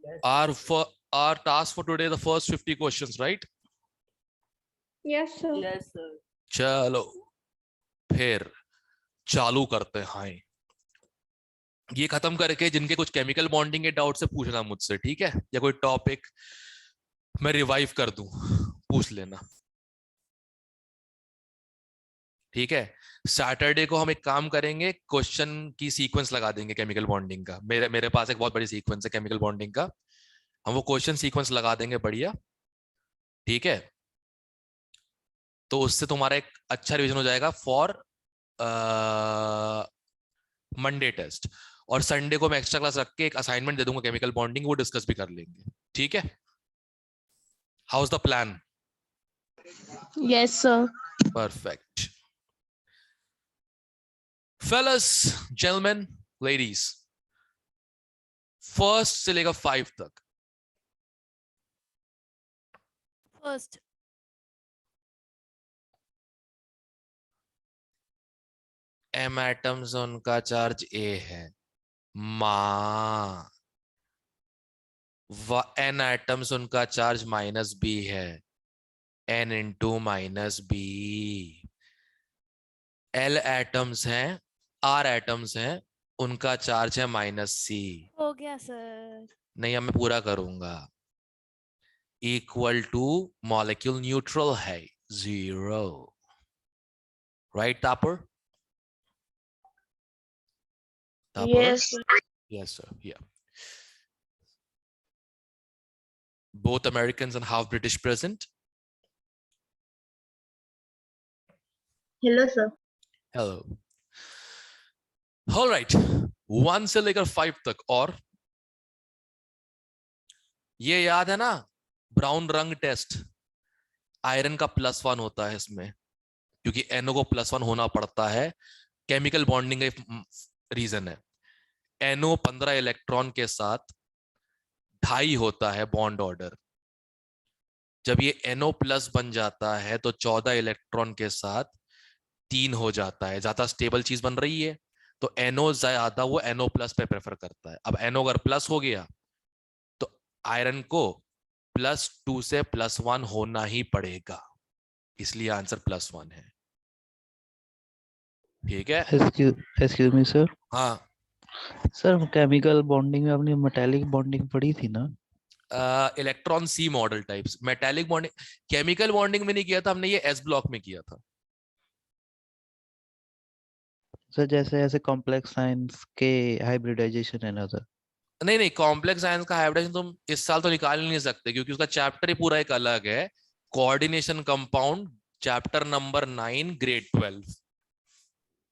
Our task for today, the first 50 questions, right? Yes, sir. Yes, sir. चलो फिर चालू करते हैं। ये खत्म करके जिनके कुछ केमिकल बॉन्डिंग के डाउट से पूछना मुझसे, ठीक है? या कोई टॉपिक मैं रिवाइव कर दूं, पूछ लेना, ठीक है? सैटरडे को हम एक काम करेंगे, क्वेश्चन की सीक्वेंस लगा देंगे केमिकल बॉन्डिंग का। मेरे पास एक बहुत बड़ी सीक्वेंस है केमिकल बॉन्डिंग का, हम वो क्वेश्चन सीक्वेंस लगा देंगे, बढ़िया, ठीक है? तो उससे तुम्हारा एक अच्छा रिवीजन हो जाएगा फॉर मंडे टेस्ट। और संडे को मैं एक्स्ट्रा क्लास रख के एक असाइनमेंट दे दूंगा केमिकल बॉन्डिंग, वो डिस्कस भी कर लेंगे, ठीक है? How is the plan? Yes, sir. Perfect. Fellows, gentlemen, ladies, first से लेकर 5 तक। First. m एटम्स, उनका चार्ज a है, मां। n एटम्स, उनका चार्ज -b है, n into -b। l atoms हैं, r एटम्स हैं, उनका चार्ज है -c। हो गया सर। नहीं, अब मैं पूरा करूंगा। इक्वल टू मॉलिक्यूल न्यूट्रल है 0, राइट तापर? Yes. Yes, sir. Yeah. Both Americans and half British present. Hello, sir. Hello. All right. 1 से लेकर 5 तक। और ये याद है ना, ब्राउन रंग टेस्ट, आयरन का +1 होता है इसमें, क्योंकि NO को +1 होना पड़ता है। केमिकल बॉन्डिंग का रीजन है। NO 15 इलेक्ट्रॉन के साथ 2.5 होता है बॉन्ड ऑर्डर। जब ये NO+ बन जाता है तो 14 इलेक्ट्रॉन के साथ 3 हो जाता है, ज्यादा स्टेबल चीज बन रही है, तो NO ज्यादा वो NO+ पे प्रेफर करता है। अब NO अगर प्लस हो गया तो आयरन को +2 से +1 होना ही पड़ेगा, इसलिए आंसर +1 है, ठीक है? Excuse me sir. हाँ, सर केमिकल बॉन्डिंग में आपने मेटालिक बॉन्डिंग पढ़ी थी ना? Electron C model types. Metallic bonding chemical bonding में नहीं किया था हमने, ये S ब्लॉक में किया था। सर जैसे ऐसे कॉम्प्लेक्स साइंस के हाइब्रिडाइजेशन है ना सर? नहीं, कॉम्प्लेक्स साइंस का हाइब्रिडाइजेशन तुम इस साल तो निकाल ही नहीं सकते, क्योंकि उसका चैप्टर ही पूरा एक अलग है। Coordination compound, chapter number 9, grade 12।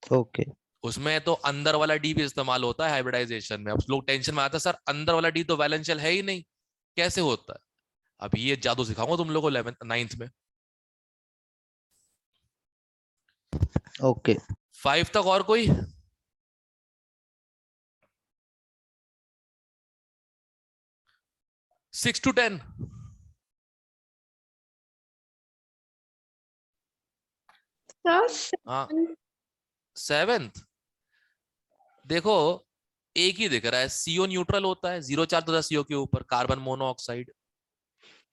Okay. उसमें तो अंदर वाला डी भी इस्तेमाल होता है हाइब्रिडाइजेशन में। अब लोग टेंशन में आता है, सर अंदर वाला डी तो वैलेंशियल है ही नहीं, कैसे होता है? अब ये जादू सिखाऊंगा तुम लोगों को 11th 9th में। ओके। 5 तक और कोई? Six to 10? हाँ, 7th। देखो, एक ही दिख रहा है, CO न्यूट्रल होता है, 0 चार्ज होता है CO के ऊपर, कार्बन मोनोऑक्साइड।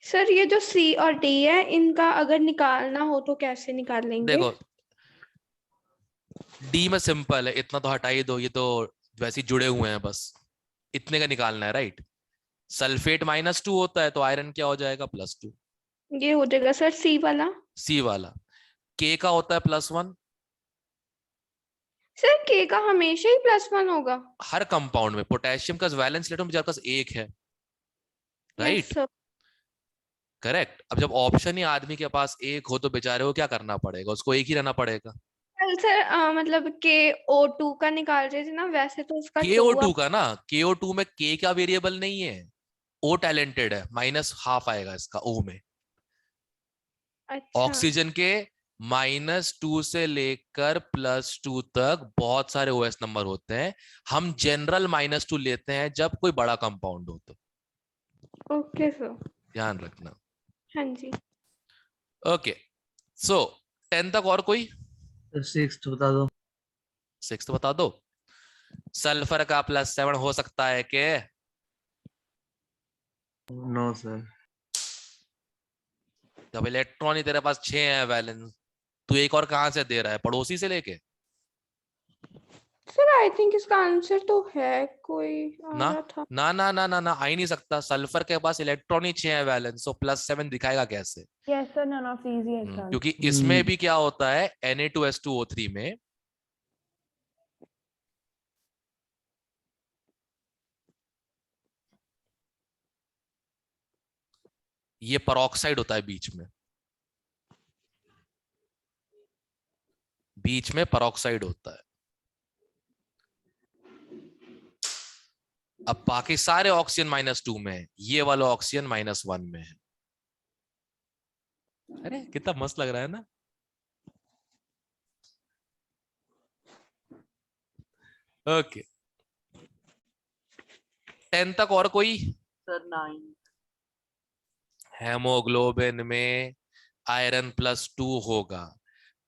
सर ये जो C और D है, इनका अगर निकालना हो तो कैसे निकाल लेंगे? देखो, D में सिंपल है, इतना तो हटा ही दो, ये तो वैसे ही जुड़े हुए हैं, बस इतने का निकालना है, राइट? सल्फेट -2 होता है, तो आयरन क्या हो जाएगा? +2। ये हो जाएगा सर C वाला। C वाला K का होता है +1। सर K का हमेशा ही +1 होगा? हर कंपाउंड में पोटेशियम का वैलेंस इलेक्ट्रॉन बेचारे पास 1 है, यस राइट? सर। करेक्ट। अब जब ऑप्शन ही आदमी के पास 1 हो तो बेचारे को क्या करना पड़ेगा? उसको 1 ही रहना पड़ेगा। सर मतलब KO2 का निकाल रहे थे ना, वैसे तो उसका 2 KO2 का ना, KO2 में K का वेरिएबल नहीं है, O टैलेंटेड है, -12 आएगा इसका O में। अच्छा। ऑक्सीजन के -2 से लेकर +2 तक बहुत सारे OS नंबर होते हैं। हम जनरल -2 लेते हैं जब कोई बड़ा कंपाउंड हो तो। Okay sir. ध्यान रखना। हाँ जी। ओके, सो 10 तक और कोई? 6 बता दो। 6 बता दो। सल्फर का +7 हो सकता है के? No sir. जब इलेक्ट्रॉन ही तेरे पास 6 है वैलेंस, तू एक और कहां से दे रहा है, पड़ोसी से लेके? सर आई थिंक इसका आंसर तो है, कोई आ ना रहा था। ना ना ना ना ना, आ ही नहीं सकता। सल्फर के पास इलेक्ट्रॉन ही 6 है वैलेंस, तो +7 दिखाएगा कैसे? Yes, sir. None of these. Yes, sir. क्योंकि इसमें भी क्या होता है, Na2S2O3 में ये परऑक्साइड होता है बीच में, बीच में परऑक्साइड होता है। अब बाकी सारे ऑक्सीजन -2 में है, ये वाला ऑक्सीजन -1 में है। अरे कितना मस्त लग रहा है ना। ओके, 10 तक और कोई? सर 9। हेमोग्लोबिन में आयरन +2 होगा,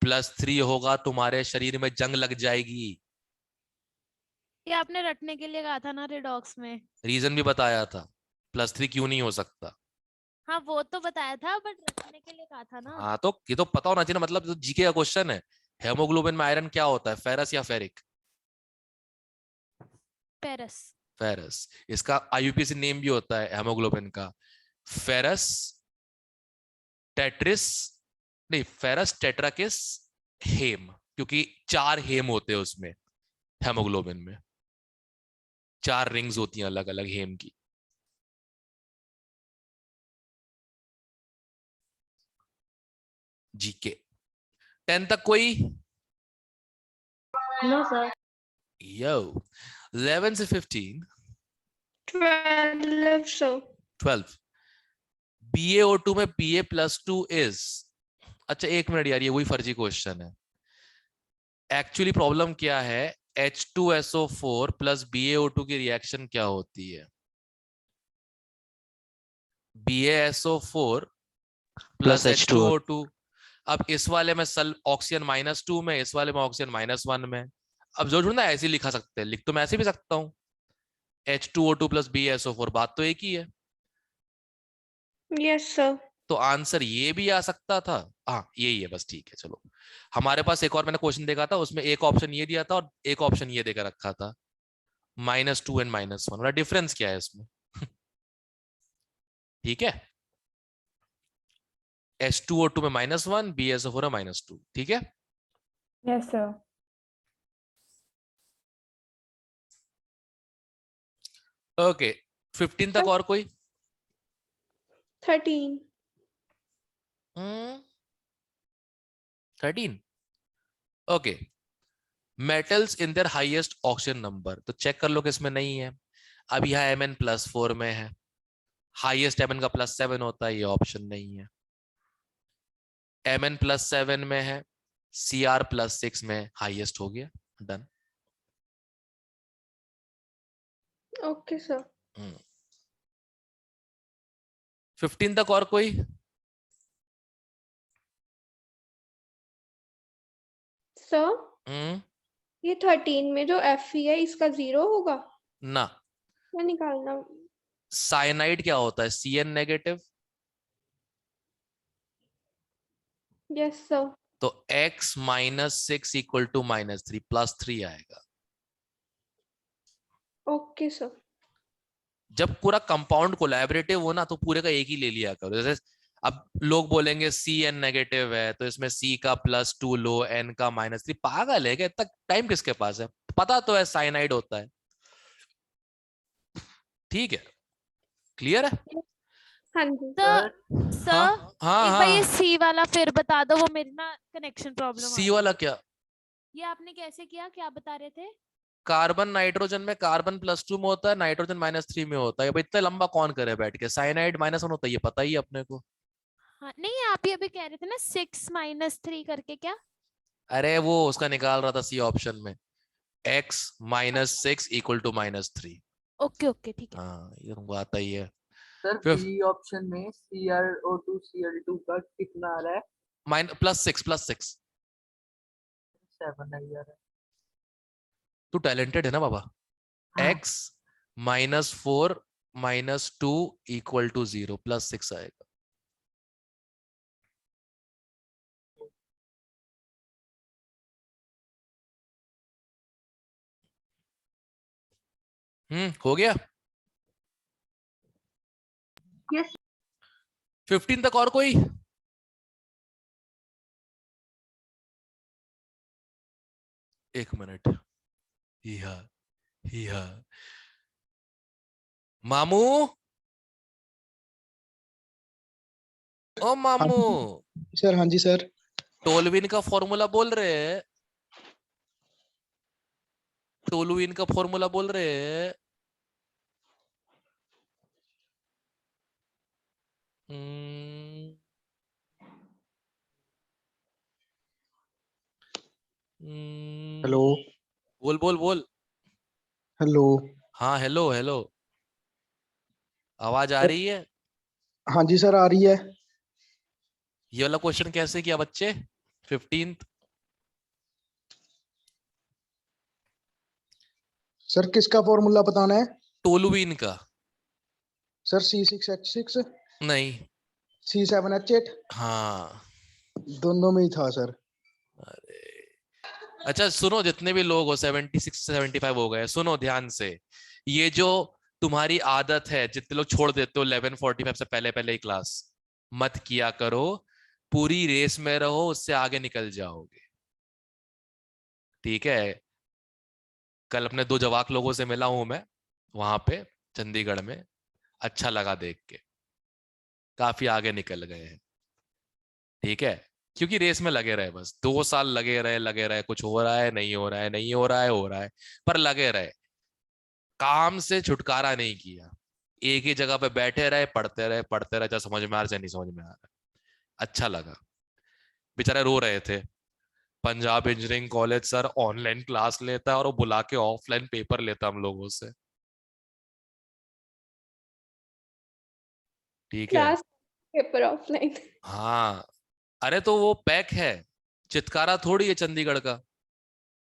+3 होगा, तुम्हारे शरीर में जंग लग जाएगी। ये आपने रटने के लिए कहा था ना रिडॉक्स में। रीजन भी बताया था, +3 क्यों नहीं हो सकता। हाँ वो तो बताया था, बट रटने के लिए कहा था ना। हाँ तो ये तो पता होना चाहिए ना, मतलब तो जीके का क्वेश्चन है। हेमोग्लोबिन में आयरन क्या होता है, फेरस या फेरिक? पेरस। फेरस। इसका आईयूपीएसी नेम भी होता है हेमोग्लोबिन का, फेरस टेट्रिस, नहीं फेरस टेट्राकिस हेम, क्योंकि 4 हेम होते हैं उसमें, हेमोग्लोबिन में 4 रिंग्स होती हैं अलग अलग हेम की। जीके 10 तक कोई? No, sir. यो 11 से 15 12 सर। 12 BaO2 में Pa+2 इज, अच्छा एक मिनट यार, ये वही फर्जी क्वेश्चन है। एक्चुअली प्रॉब्लम क्या है, H2SO4 प्लस BaO2 की रिएक्शन क्या होती है? BaSO4 plus H2O2। अब इस वाले में ऑक्सीजन -2 में, इस वाले में ऑक्सीजन -1 में। अब जो ढूंढना ऐसे ही लिखा सकते हैं, लिख तो मैं ऐसे भी सकता हूं, H2O2 प्लस BaSO4, बात तो एक ही है। Yes sir. तो आंसर ये भी आ सकता था। हाँ यही है बस, ठीक है चलो। हमारे पास एक और मैंने क्वेश्चन देखा था, उसमें एक ऑप्शन ये दिया था और एक ऑप्शन ये देकर रखा था, -2 एंड -1, वाला डिफरेंस क्या है इसमें? ठीक है, H2O2 में -1, BaSO4 में -2, ठीक है। Yes, sir. ओके 15 तक और कोई? 13। 13 okay. Metals in their highest oxygen number, तो चेक कर लो कि इसमें नहीं है। अब यह Mn+4 में है, हाईएस्ट Mn का +7 होता है, ये ऑप्शन नहीं है। Mn+7 में है, Cr+6 में हाईएस्ट हो गया, डन। Okay sir. 15 तक और कोई? सर ये 13 में जो Fe है इसका 0 होगा, ना, क्या निकालना? साइनाइड क्या होता है, Cn नेगेटिव, यस सर। तो x -6 = -3, +3 आएगा। Okay sir. जब पूरा कंपाउंड कोलैबोरेटिव हो ना, तो पूरे का एक ही ले लिया करो। जैसे अब लोग बोलेंगे Cn नेगेटिव है, तो इसमें C का +2 लो, N का -3, पागल है क्या? इतना टाइम किसके पास है? पता तो है साइनाइड होता है, ठीक है, क्लियर है? हाँ जी। सर हाँ हाँ एक बार ये हाँ, सी वाला फिर बता दो, वो मेरी ना कनेक्शन प्रॉब्लम C वाला क्या? ये आपने कैसे किया, क्या बता रहे थे? कार्बन नाइट्रोजन में कार्बन +2 में होता है, नाइट्रोजन -3 में होता है। भाई इतना लंबा कौन करे बैठ के, साइनाइड -1 होता है, ये पता ही है अपने को। हाँ नहीं, आप ये अभी कह रहे थे ना 6 - 3 करके, क्या? अरे वो उसका निकाल रहा था सी ऑप्शन में, x -6 = -3। ओके ओके ठीक है। हाँ ये तुमको आता ही है। सर फिर बी ऑप्शन में CrO2 Cl2 का कितना आ रहा है? +6 7 है यार। तू टैलेंटेड है ना बाबा। हाँ। x -4 -2 इक्वल टू 0 +6 आएगा। हो गया। यस 15 तक और कोई? एक मिनट। हिया हिया मामू, ओ हाँ मामू, सर, हाँ जी सर। टोलविन का फॉर्मूला बोल रहे हैं? टोलविन का फॉर्मूला बोल रहे हैं? हम्म, हेलो बोल बोल बोल। हेलो। हाँ हेलो हेलो, आवाज आ रही है? हाँ जी सर, आ रही है। ये वाला क्वेश्चन कैसे किया बच्चे? 15th। सर किसका फॉर्मूला बताना है? टोलुइन का। सर C6H6, नहीं। C7H8, हाँ। दोनों में ही था सर। अरे अच्छा सुनो, जितने भी लोग हो 76 से 75 हो गए, सुनो ध्यान से। ये जो तुम्हारी आदत है, जितने लोग छोड़ देते हो 11:45 से पहले पहले ही क्लास, मत किया करो। पूरी रेस में रहो, उससे आगे निकल जाओगे। ठीक है? कल अपने 2 जवाक लोगों से मिला हूं मैं, वहां पे चंडीगढ़ में। अच्छा लगा देख के, काफी आगे निकल गए हैं। ठीक है? क्योंकि रेस में लगे रहे, बस 2 साल लगे रहे, कुछ हो रहा है नहीं हो रहा है, नहीं हो रहा है हो रहा है, पर लगे रहे। काम से छुटकारा नहीं किया, एक ही जगह पे बैठे रहे, पढ़ते रहे, चाहे समझ में आ रहा चाहे नहीं समझ में आ रहा। अच्छा लगा। बेचारे रो रहे थे, Punjab engineering college sir online class लेता है और वो बुला के ऑफलाइन पेपर लेता हम लोगों से। ठीक है? Class paper offline. हाँ। अरे तो वो पैक है, चित्कारा थोड़ी है चंडीगढ़ का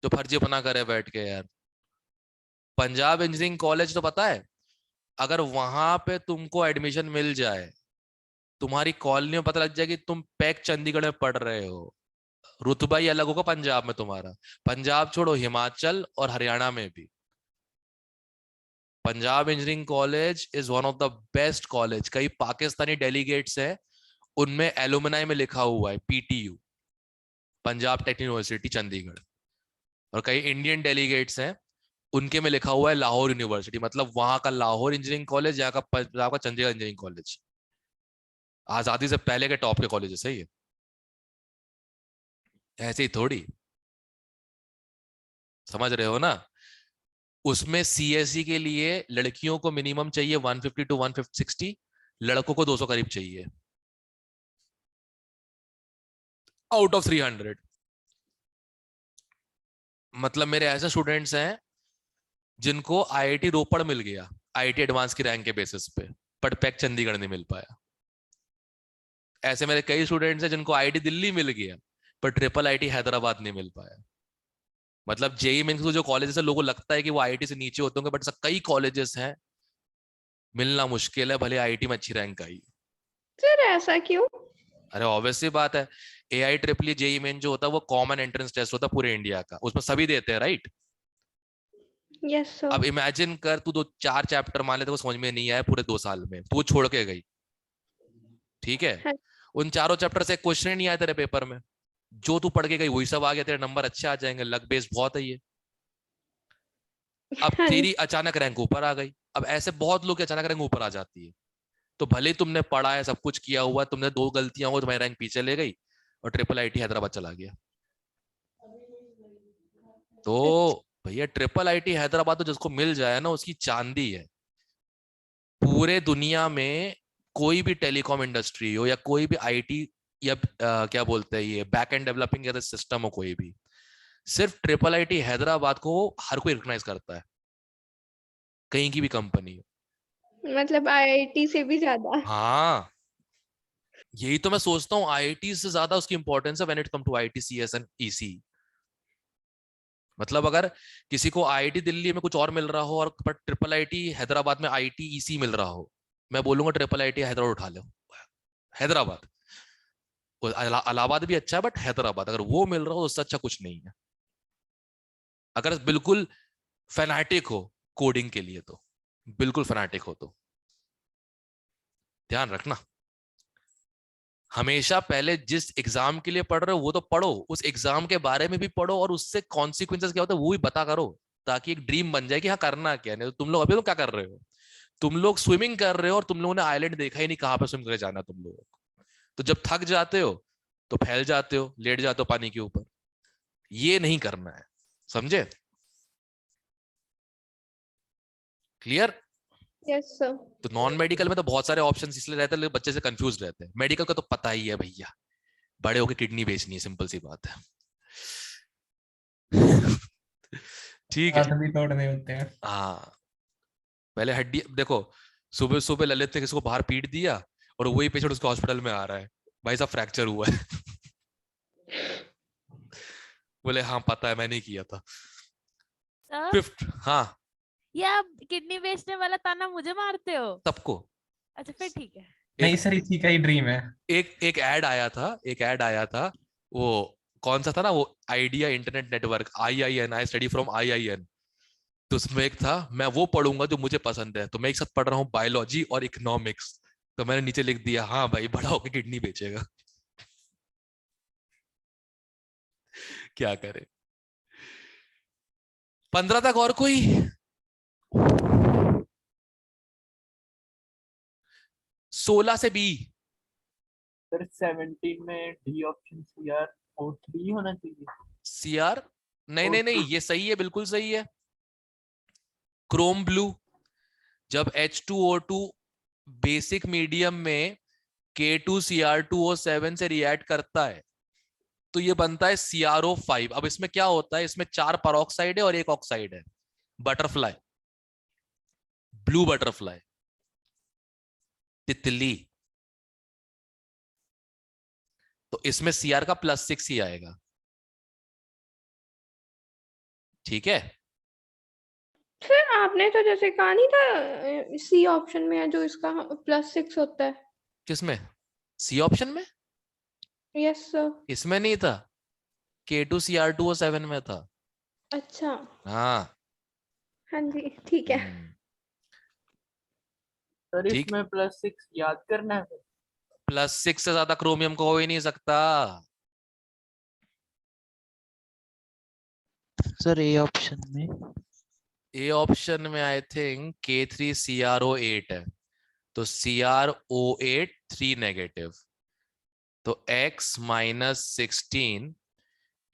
जो फर्जी बना करे बैठ के यार। पंजाब इंजीनियरिंग कॉलेज तो पता है, अगर वहां पे तुमको एडमिशन मिल जाए, तुम्हारी कॉलोनी में पता लग जाए कि तुम पैक चंडीगढ़ में पढ़ रहे हो, रुतबा ही अलग होगा पंजाब में तुम्हारा। पंजाब छोड़ो, हिमाचल और हरियाणा में भी Punjab engineering college is one of the best college. कई पाकिस्तानी डेलीगेट्स हैं, उनमें एलुमनाई में लिखा हुआ है PTU, Punjab technical university Chandigarh. और कई इंडियन डेलीगेट्स हैं, उनके में लिखा हुआ है लाहौर यूनिवर्सिटी। मतलब वहां का लाहौर इंजीनियरिंग कॉलेज, यहाँ का पंजाब का चंडीगढ़ इंजीनियरिंग कॉलेज। आजादी से पहले के टॉप के कॉलेजेस है ये, ऐसे ही थोड़ी। समझ रहे हो ना? उसमें CSE के लिए लड़कियों को मिनिमम चाहिए 150 to 160, लड़कों को 200 करीब चाहिए आउट ऑफ 300। मतलब मेरे ऐसे स्टूडेंट्स हैं जिनको IIT रोपड़ मिल गया, IIT एडवांस की रैंक के बेसिस पे, बट पैक चंडीगढ़ नहीं मिल पाया। ऐसे मेरे कई स्टूडेंट्स हैं जिनको IIT दिल्ली मिल गया, पर IIIT हैदराबाद नहीं मिल पाया। मतलब JEE मेंस जो कॉलेजेस है, लोगों को लगता है कि वो IIT से नीचे होते होंगे, बट ऐसा कई कॉलेजेस हैं, मिलना मुश्किल है, भले IIT में अच्छी रैंक आई। सर ऐसा क्यों? अरे ऑब्वियस सी बात है, AIEEE JEE मेन जो होता है वो कॉमन एंट्रेंस टेस्ट होता है पूरे इंडिया का, उसमें सभी देते हैं, राइट? Yes sir. अब इमेजिन कर, तू 2-4 चैप्टर मान लेते, वो समझ में नहीं आया पूरे 2 साल में, तू छोड़ के गई। ठीक है? हाँ। उन चारों चैप्टर से क्वेश्चन नहीं आए तेरे पेपर में, जो तू पढ़ के गई वही सब आ गया, तेरे नंबर अच्छे आ जाएंगे, लक बेस बहुत है ये। अब हाँ तेरी अचानक रैंक ऊपर आ गई। अब ऐसे बहुत लोग की अचानक रैंक ऊपर आ जाती है, तो भले ही तुमने पढ़ा है, सब कुछ किया हुआ, तुमने 2 गलतियां हो, तुम्हारी रैंक पीछे ले गई और IIIT हैदराबाद चला गया। तो भैया IIIT हैदराबाद तो जिसको मिल जाए ना, उसकी चांदी है। पूरे दुनिया में कोई भी टेलीकॉम इंडस्ट्री हो या कोई भी IT या क्या बोलते हैं ये बैक एंड डेवलपिंग या सिस्टम हो, कोई भी, सिर्फ IIIT हैदराबाद को हर कोई रिकॉग्नाइज करता है, कहीं की भी कंपनी हो। मतलब IIT से भी ज्यादा। हाँ, यही तो मैं सोचता हूँ, IIT से ज्यादा उसकी इंपॉर्टेंस है when it come to IT CS and EC। मतलब अगर किसी को आईआईटी दिल्ली में कुछ और मिल रहा हो और पर ट्रिपल आईटी हैदराबाद में आईटीईसी मिल रहा हो, मैं बोलूंगा ट्रिपल आईटी हैदराबाद उठा लो। हैदराबाद, इलाहाबाद भी अच्छा है बट हैदराबाद अगर वो मिल रहा हो उससे अच्छा कुछ नहीं है, अगर बिल्कुल फैनाटिक हो कोडिंग के लिए, तो बिल्कुल फैनाटिक हो तो ध्यान रखना, हमेशा पहले जिस एग्जाम के लिए पढ़ रहे हो वो तो पढ़ो, उस एग्जाम के बारे में भी पढ़ो और उससे कॉन्सिक्वेंसेस क्या होता है वो भी पता करो, ताकि एक ड्रीम बन जाए कि हाँ करना क्या है। नहीं तो तुम लोग अभी तो क्या कर रहे हो, तुम लोग स्विमिंग कर रहे हो और तुम लोगों ने आइलैंड देखा ही नहीं कहाँ पे स्विम करके जाना तुम लोगों को, तो जब थक जाते हो तो फैल जाते हो, लेट जाते हो पानी के ऊपर, ये नहीं करना है, समझे? क्लियर? Yes sir. तो नॉन मेडिकल में तो बहुत सारे ऑप्शंस इसलिए रहते हैं, बच्चे से कंफ्यूज रहते हैं, मेडिकल का तो पता ही है भैया, बड़े होके किडनी बेचनी है, सिंपल सी बात है। ठीक है, हाथ भी तोड़ने होते हैं। हाँ पहले हड्डी देखो, सुबह सुबह ललित ने किसी को बाहर पीट दिया और वही पेशेंट उसको हॉस्पिटल में आ रहा है, भाई साहब फ्रैक्चर हुआ है। बोले हाँ पता है मैंने किया था। सर फिफ्थ, हाँ ये आप किडनी बेचने वाला ताना मुझे मारते हो? सबको। अच्छा फिर ठीक है। नहीं सर, इसी का ही ड्रीम है। एक ऐड आया था, एक ऐड आया था, वो कौन सा था ना, वो idea internet network, IIN, I study from IIN, तो उसमें एक था मैं वो पढ़ूंगा जो मुझे पसंद है, तो मैं एक साथ पढ़ रहा हूँ बायोलॉजी और इकोनॉमिक्स, तो मैंने नीचे लिख दिया हाँ भाई बड़ा होकर किडनी बेचेगा। क्या करे। 15 तक और कोई? सोलह से बी। सर 17 में डी ऑप्शन CR O3 होना चाहिए। CR नहीं नहीं नहीं, ये सही है, बिल्कुल सही है। क्रोम ब्लू, जब H2O2 बेसिक मीडियम में K2Cr2O7 से रिएक्ट करता है तो ये बनता है CrO5। अब इसमें क्या होता है, इसमें 4 परऑक्साइड है और 1 ऑक्साइड है, बटरफ्लाई, ब्लू बटरफ्लाई, तितली, तो इसमें Cr का +6 ही आएगा, ठीक है। सर आपने तो जैसे कहा नहीं था सी ऑप्शन में है जो इसका +6 होता है। किसमें? C ऑप्शन में? Yes sir. इसमें नहीं था, K2Cr2O7 में था। अच्छा हाँ हाँ जी ठीक है। सर ठीक। इसमें +6 याद करना है। +6 से ज्यादा क्रोमियम को हो ही नहीं सकता। सर ए ऑप्शन में, ए ऑप्शन में आई थिंक K3CrO8 है, तो CrO8 3 नेगेटिव, तो x -16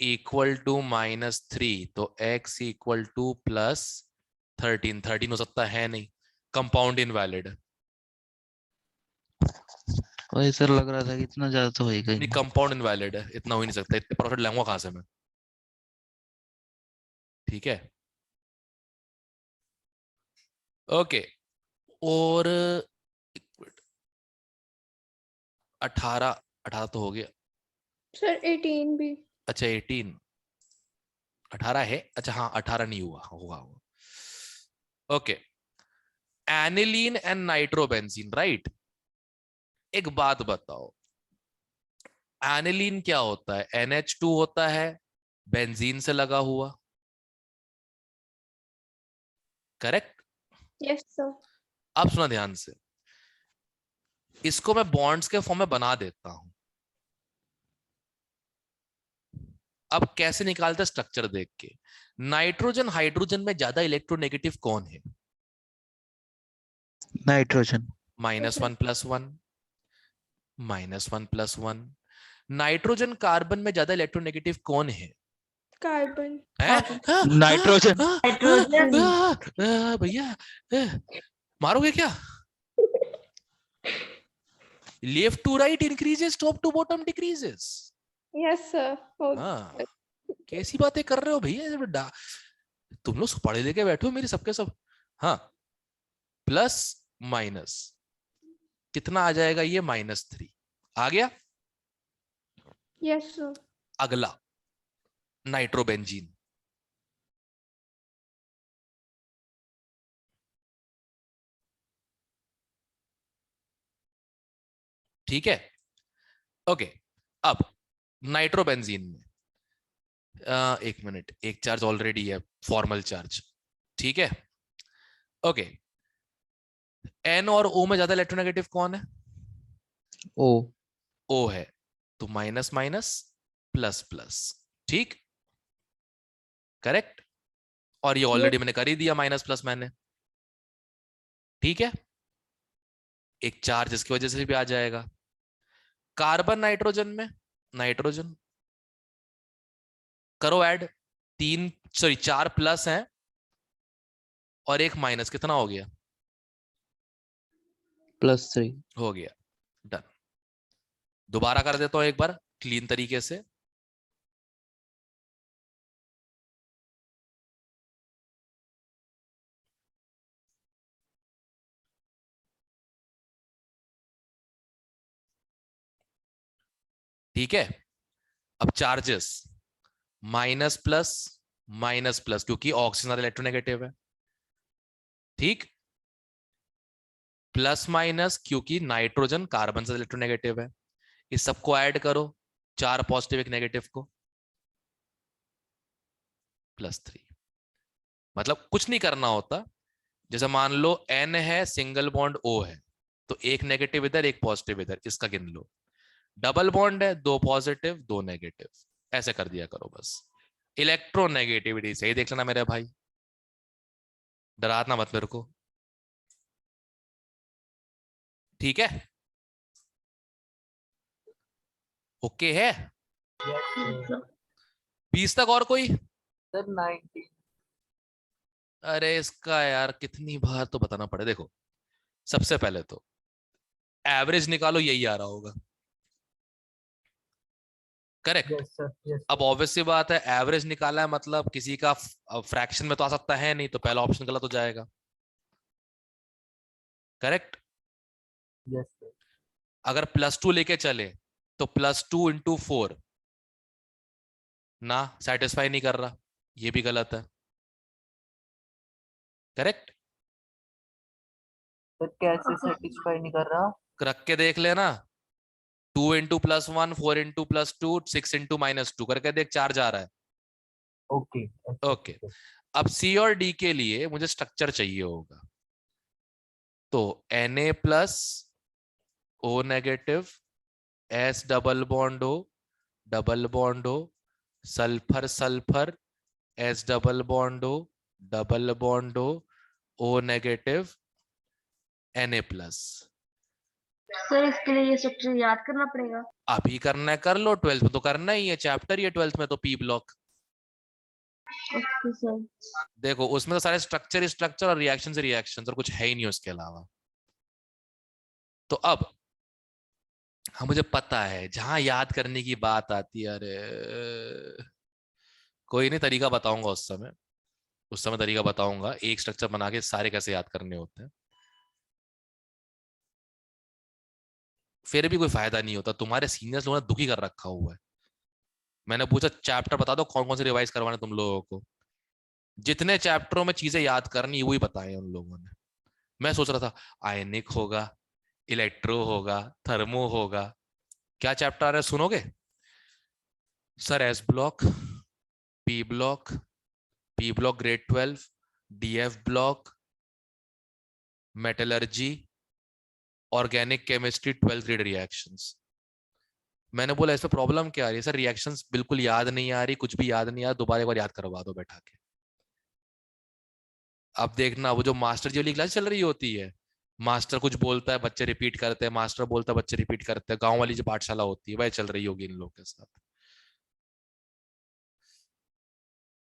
इक्वल टू -3, तो x इक्वल टू +13। 13 हो सकता है नहीं, कंपाउंड इनवैलिड। वही सर लग रहा था कि इतना ज्यादा तो होएगा ही नहीं नहीं। कंपाउंड इनवैलिड है, इतना हो ही नहीं सकता, इतने प्रॉफिट लाऊंगा कहां से मैं, ठीक है। ओके, और 18 तो हो गया। सर 18 भी। अच्छा 18 है, अच्छा हाँ 18 नहीं हुआ, होगा। Okay, aniline and nitrobenzene, right. एक बात बताओ, एनिलीन क्या होता है? NH2 होता है बेंजीन से लगा हुआ, करेक्ट? Yes sir. अब सुना ध्यान से, इसको मैं बॉन्ड्स के फॉर्म में बना देता हूं। अब कैसे निकालते स्ट्रक्चर देख के, नाइट्रोजन हाइड्रोजन में ज्यादा इलेक्ट्रोनेगेटिव कौन है? नाइट्रोजन। -1 +1, -1 +1। नाइट्रोजन कार्बन में ज्यादा इलेक्ट्रोनेगेटिव कौन है? कार्बन। नाइट्रोजन। भैया मारोगे क्या? Left to right increases, top to bottom decreases. Yes sir. हाँ कैसी बातें कर रहे हो भैया, तुम लोग पढ़े लिखे बैठो मेरे सबके सब। हाँ प्लस माइनस कितना आ जाएगा, ये -3 आ गया। Yes sir. अगला नाइट्रोबेंजीन, ठीक है, ओके। अब नाइट्रोबेंजीन में एक मिनट, एक चार्ज ऑलरेडी है, फॉर्मल चार्ज, ठीक है, ओके। एन और ओ में ज्यादा इलेक्ट्रोनेगेटिव कौन है? ओ। ओ है, तो माइनस माइनस प्लस प्लस, ठीक, करेक्ट। और ये ऑलरेडी मैंने कर ही दिया, माइनस प्लस मैंने, ठीक है। एक चार्ज इसकी वजह से भी आ जाएगा। कार्बन नाइट्रोजन में, नाइट्रोजन करो ऐड, 4 प्लस है और एक माइनस, कितना हो गया? +3। हो गया, डन। दोबारा कर देता हूं एक बार क्लीन तरीके से। ठीक है, अब charges minus plus minus plus, क्योंकि ऑक्सीजन इलेक्ट्रोनेगेटिव है, ठीक, प्लस माइनस क्योंकि नाइट्रोजन कार्बन से इलेक्ट्रोनेगेटिव है। इस सबको ऐड करो, 4 पॉजिटिव एक नेगेटिव को, +3। मतलब कुछ नहीं करना होता, जैसे मान लो N है, सिंगल बॉन्ड O है, तो एक नेगेटिव इधर एक पॉजिटिव इधर, इसका गिन लो। डबल बॉन्ड है, 2 पॉजिटिव 2 नेगेटिव, ऐसे कर दिया करो बस। इलेक्ट्रोनेगेटिविटी सही देख लेना मेरे भाई, डराना मत मेरे को, ठीक है, ओके है। Yes, sir. 20 तक और कोई? Sir, 19. अरे इसका यार कितनी बार तो बताना पड़े। देखो, सबसे पहले तो एवरेज निकालो, यही आ रहा होगा, करेक्ट। Yes, sir. Yes, अब ऑब्वियस सी बात है, एवरेज निकाला है मतलब किसी का फ्रैक्शन में तो आ सकता है नहीं, तो पहला ऑप्शन गलत हो जाएगा, करेक्ट। yes, sir. अगर +2 लेके चले तो +2 × 4 ना, सेटिस्फाई नहीं कर रहा, ये भी गलत है, करेक्ट। Sir, कैसे सेटिस्फाई नहीं कर रहा? रख के देख लेना, 2 × +1 4 × +2 6 × -2 करके देख, 4 जा रहा है, Okay. ओके। अब C और D के लिए मुझे स्ट्रक्चर चाहिए होगा, तो Na+ O negative S double bond O sulphur sulphur S double bond O negative Na+। Sir इसके लिए ये स्ट्रक्चर याद करना पड़ेगा? अभी करना है कर लो, 12th में तो करना ही है, चैप्टर ये 12th में तो P ब्लॉक। Okay sir. देखो उसमें तो सारे स्ट्रक्चर और रिएक्शन और कुछ है ही नहीं उसके अलावा। तो अब हाँ, मुझे पता है जहां याद करने की बात आती है, अरे कोई नहीं, तरीका बताऊंगा उस समय तरीका बताऊंगा, एक स्ट्रक्चर बना के सारे कैसे याद करने होते हैं। फिर भी कोई फायदा नहीं होता, तुम्हारे सीनियर्स लोगों ने दुखी कर रखा हुआ है। मैंने पूछा चैप्टर बता दो कौन कौन से रिवाइज करवाने तुम लोगों को, जितने चैप्टरों में चीजें याद करनी वही बताए उन लोगों ने। मैं सोच रहा था आयनिक होगा, इलेक्ट्रो होगा, थर्मो होगा, क्या चैप्टर आ रहा है सुनोगे? Sir S block, P block grade 12, DF block, metallurgy, organic chemistry 12th grade reactions. मैंने बोला इसमें प्रॉब्लम क्या आ रही है? सर रिएक्शंस बिल्कुल याद नहीं आ रही, कुछ भी याद नहीं आ रहा, दोबारा एक बार याद करवा दो बैठा के। अब देखना वो जो मास्टर जी वाली क्लास चल रही होती है, मास्टर कुछ बोलता है बच्चे रिपीट करते हैं, मास्टर बोलता है बच्चे रिपीट करते हैं, गांव वाली जो पाठशाला होती है वह चल रही होगी इन लोगों के साथ।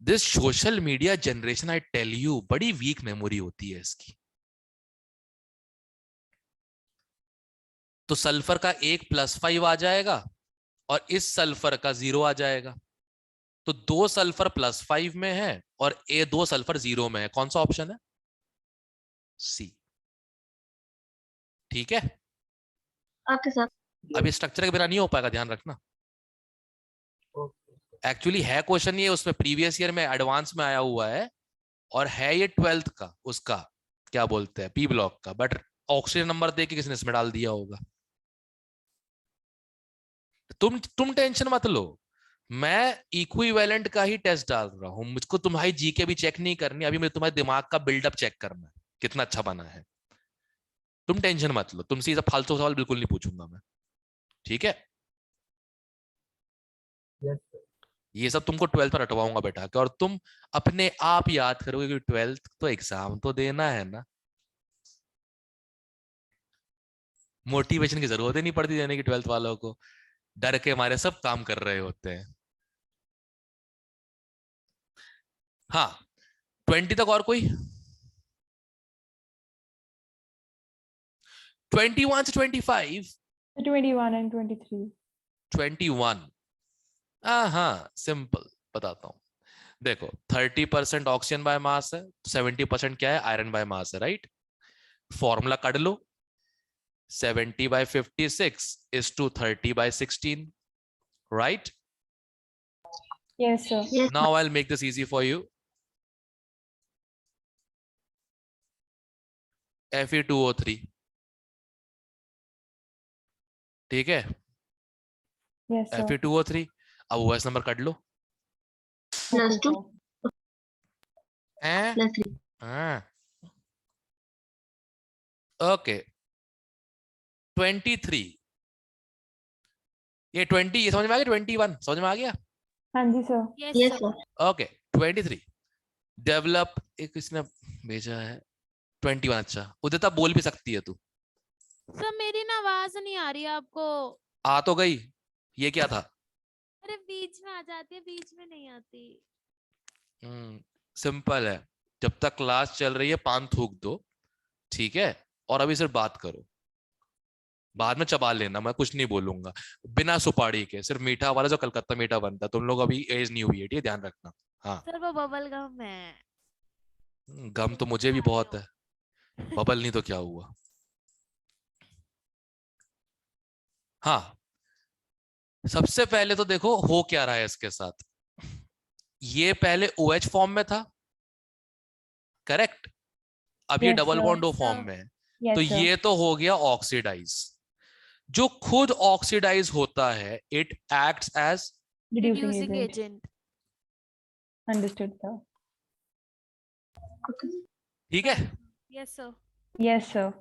This social media generation, I tell you, बड़ी वीक मेमोरी होती है इसकी। तो सल्फर का 1 +5 आ जाएगा और इस सल्फर का 0 आ जाएगा, तो 2 सल्फर +5 में है और 2 सल्फर 0 में है। कौन सा ऑप्शन है? सी, ठीक है। Okay sir. अब स्ट्रक्चर के बिना नहीं हो पाएगा, ध्यान रखना। एक्चुअली है क्वेश्चन ये उसमें प्रीवियस ईयर में एडवांस में आया हुआ है, और है ये 12th का, उसका क्या बोलते हैं, पी ब्लॉक का, बट ऑक्सीजन नंबर दे के किसने इसमें डाल दिया होगा। तुम टेंशन मत लो, मैं इक्विवेलेंट का ही टेस्ट डाल रहा हूं, मुझको तुम्हारी जीके भी चेक नहीं करनी, अभी मुझे तुम्हारे दिमाग का बिल्डअप चेक करना है कितना अच्छा बना है। तुम टेंशन मत लो, तुमसे ये सब फालतू सवाल बिल्कुल नहीं पूछूंगा मैं, ठीक है? Yes sir. ये सब तुमको 12th पर रटवाऊंगा बैठा के, और तुम अपने आप याद करोगे कि 12th तो एग्जाम तो देना है ना, मोटिवेशन की जरूरत ही नहीं पड़ती देने की 12th वालों को, डर के मारे सब काम कर रहे होते हैं। हाँ 20 तक और कोई? 21 से 25? 21 and 23. 21 हाँ सिंपल बताता हूं, देखो 30% ऑक्सीजन बाय मास है, 70% क्या है, आयरन बाय मास है, राइट? फॉर्मूला काट लो, 70/56 is to 30/16, right? Yes, sir. Yes, Now I'll make this easy for you. Fe2O3, ठीक है? Yes, sir. Fe2O3, अब OS नंबर काट लो। plus 2 हैं? plus 3. हाँ ओके 23, ये 20 ये समझ में आ गया, 21 समझ में आ गया? हाँ जी, sir. Yes, Yes, sir. sir. Okay 23 develop, एक किसने भेजा है 21, अच्छा उदिता बोल भी सकती है तू, सर मेरी ना आवाज नहीं आ रही है आपको? आ तो गई, ये क्या था? अरे बीच में आ जाती है, बीच में नहीं आती। सिंपल है, जब तक क्लास चल रही है पान थूक दो, ठीक है? और अभी सिर्फ बात करो, बाद में चबा लेना, मैं कुछ नहीं बोलूंगा, बिना सुपारी के, सिर्फ मीठा वाला जो कलकत्ता मीठा बनता है, तुम लोग अभी एज नहीं हुई है, ठीक है, ध्यान रखना। हाँ सर वो बबल गम है। गम तो मुझे भी बहुत है, बबल नहीं तो क्या हुआ। हाँ सबसे पहले तो देखो हो क्या रहा है इसके साथ, ये पहले OH फॉर्म में था, करेक्ट? अब ये Yes, double sir. Bond O Yes, form sir. में है, Yes, तो sir. ये तो हो गया ऑक्सीडाइज। जो खुद ऑक्सीडाइज होता है it acts as Reducing Reducing agent. agent. Understood, sir. Okay. ठीक है? Yes, sir. Yes, sir.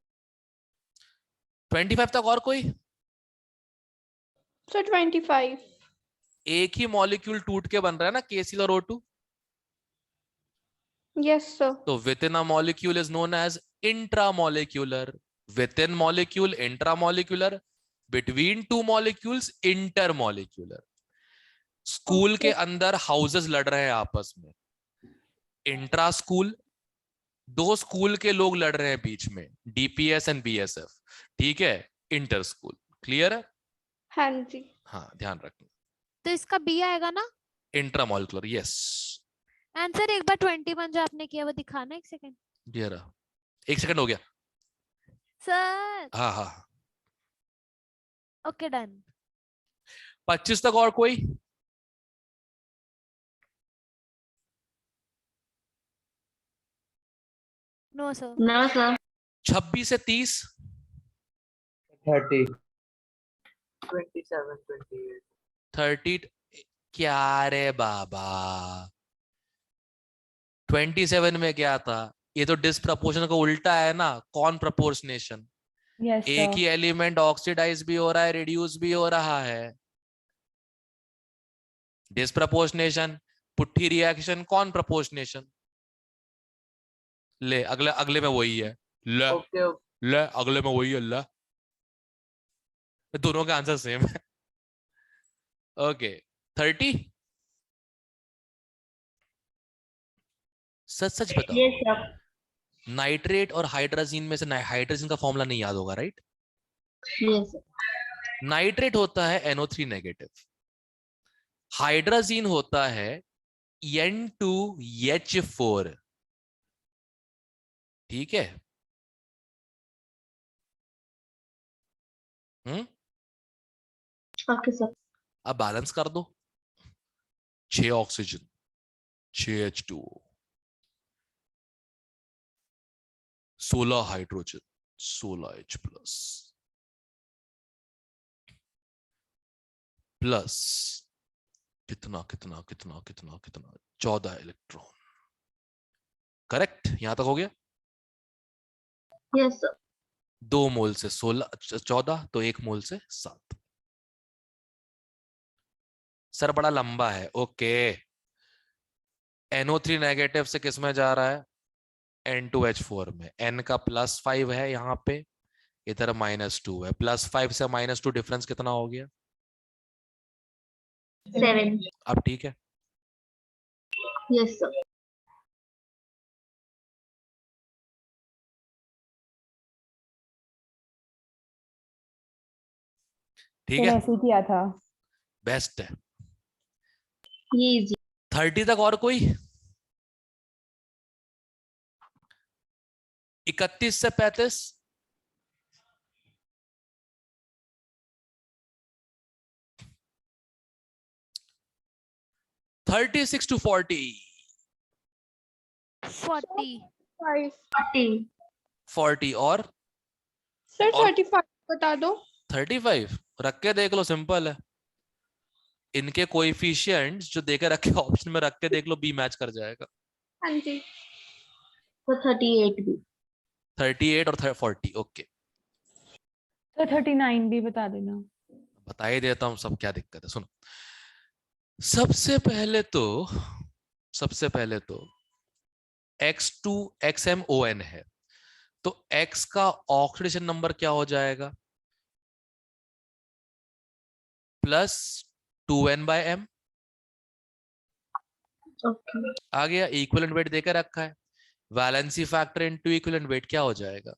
25 तक और कोई? So 25. एक ही मॉलिक्यूल टूट के बन रहा है ना KCl और O2, Yes, sir. तो within a molecule is known as intramolecular, within molecule intramolecular, between two molecules intermolecular। School के अंदर हाउसेस लड़ रहे हैं आपस में, इंट्रा स्कूल, दो स्कूल के लोग लड़ रहे हैं बीच में, DPS एंड BSF, ठीक है? इंटर स्कूल, क्लियर है? हाँ जी। हाँ ध्यान रखना, तो इसका बी आएगा ना? Intramolecular, yes. आंसर एक बार 21 जो आपने किया वो दिखाना, एक सेकंड। ये रहा, 1 सेकंड हो गया। सर हाँ हाँ ओके डन। 25 तक और कोई? No sir. No, sir. 26 से 30? 30 27 28 30 क्या रे बाबा, 27 में क्या था? ये तो डिस्प्रपोर्शन का उल्टा है ना, कौन प्रपोर्शनेशन। Yes, एक sir. ही एलिमेंट ऑक्सीडाइज भी हो रहा है, रिड्यूस भी हो रहा है। डिस्प्रपोर्शनेशन, पुट्ठी रिएक्शन, कौन प्रपोर्शनेशन। ले अगले अगले में वही है, ले ओके ले अगले में वही है, ले दोनों का आंसर सेम है। ओके 30, सच सच बताओ, Yes, sir. नाइट्रेट और हाइड्रोजीन में से हाइड्रोजीन का फॉर्मूला नहीं याद होगा, राइट? Yes, sir. नाइट्रेट होता है NO3 नेगेटिव, हाइड्रोजीन होता है N2H4, ठीक है? Okay, sir. अब बैलेंस कर दो, 6 oxygen 6 H2O, 16 hydrogen 16 H+, plus कितना कितना कितना कितना कितना 14 इलेक्ट्रॉन। करेक्ट? यहां तक हो गया? Yes sir. 2 मोल से 14 तो 1 मोल से 7। सर बड़ा लंबा है। ओके, NO3 नेगेटिव से किस में जा रहा है? N2H4 में। N का +5 है यहाँ पे, इधर -2 है। +5 से -2 डिफरेंस कितना हो गया? 7। अब ठीक है? Yes sir. ठीक सर है, ऐसे ही किया था। बेस्ट है। ये इजी। 30 तक और कोई? 31 से 35? $36 to $40। 40। 40। 40 और सर और- 35 बता दो। 35 रख के देख लो, सिंपल है। इनके कोएफिशिएंट्स जो देके रखे ऑप्शन में रख के देख लो, बी मैच कर जाएगा। हाँ जी। तो 38 भी। 38 और 40। ओके, तो 39 भी बता देना। बता ही देता हूं सब, क्या दिक्कत है। सुनो, सबसे पहले तो X2 XMON है, तो X का ऑक्सीडेशन नंबर क्या हो जाएगा? +2n/m। ओके। आ गया। इक्विवेलेंट वेट देकर रखा है, valency factor into equivalent weight क्या हो जाएगा?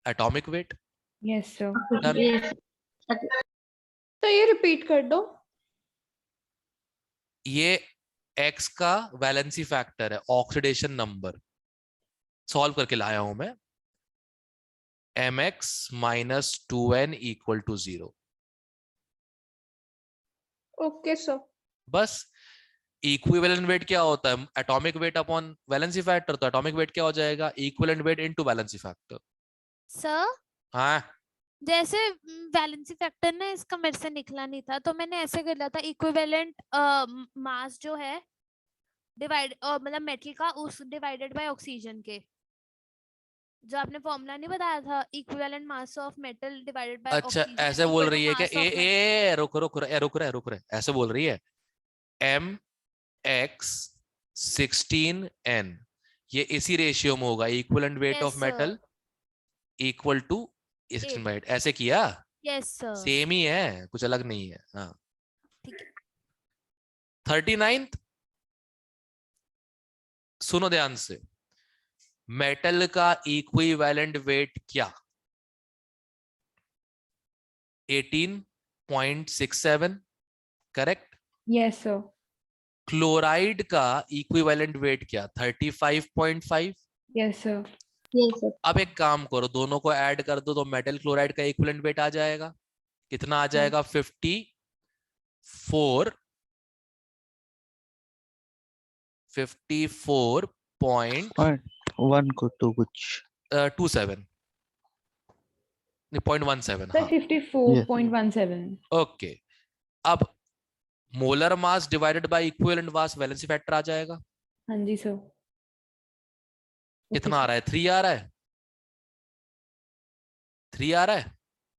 Atomic weight. Yes sir. Done. Yes. तो ये रिपीट कर दो। ये X का वैलेंसी फैक्टर है, ऑक्सीडेशन नंबर सॉल्व करके लाया हूं मैं। mx - 2n = 0। Okay sir. बस। इक्विवेलेंट वेट क्या होता है? Atomic weight upon valency factor. तो एटॉमिक वेट क्या हो जाएगा? Equivalent weight into valency factor. Sir हाँ, जैसे वैलेंसी फैक्टर ना इसका मेरे से निकला नहीं था, तो मैंने ऐसे कर लिया था, इक्विवेलेंट मास जो है डिवाइड मतलब मेटल का उस डिवाइडेड बाय ऑक्सीजन के, जो आपने फॉर्मूला नहीं बताया था, equivalent mass of metal divided by अच्छा ऑक्सीजन ऐसे बोल रही है क्या? रुक रहे, ऐसे बोल रही है। mx 16n ये इसी रेशियो में होगा, equivalent weight of Yes, metal equal to 16/8। ऐसे किया? Yes sir. सेम ही है, कुछ अलग नहीं है। हाँ, ठीक है। 39th, सुनो ध्यान से। मेटल का इक्विवेलेंट वेट क्या? 18.67। करेक्ट? Yes sir. क्लोराइड का इक्विवेलेंट वेट क्या? 35.5। Yes sir. Yes sir. अब एक काम करो, दोनों को ऐड कर दो तो मेटल क्लोराइड का इक्विवेलेंट वेट आ जाएगा। कितना आ जाएगा? 1 को 2 कुछ 54.27 नहीं 0.17। सर हाँ 54.17। ओके, अब molar mass divided by equivalent mass valency factor आ जाएगा। हाँ जी सर। कितना आ रहा है? 3 आ रहा है। 3 आ रहा है।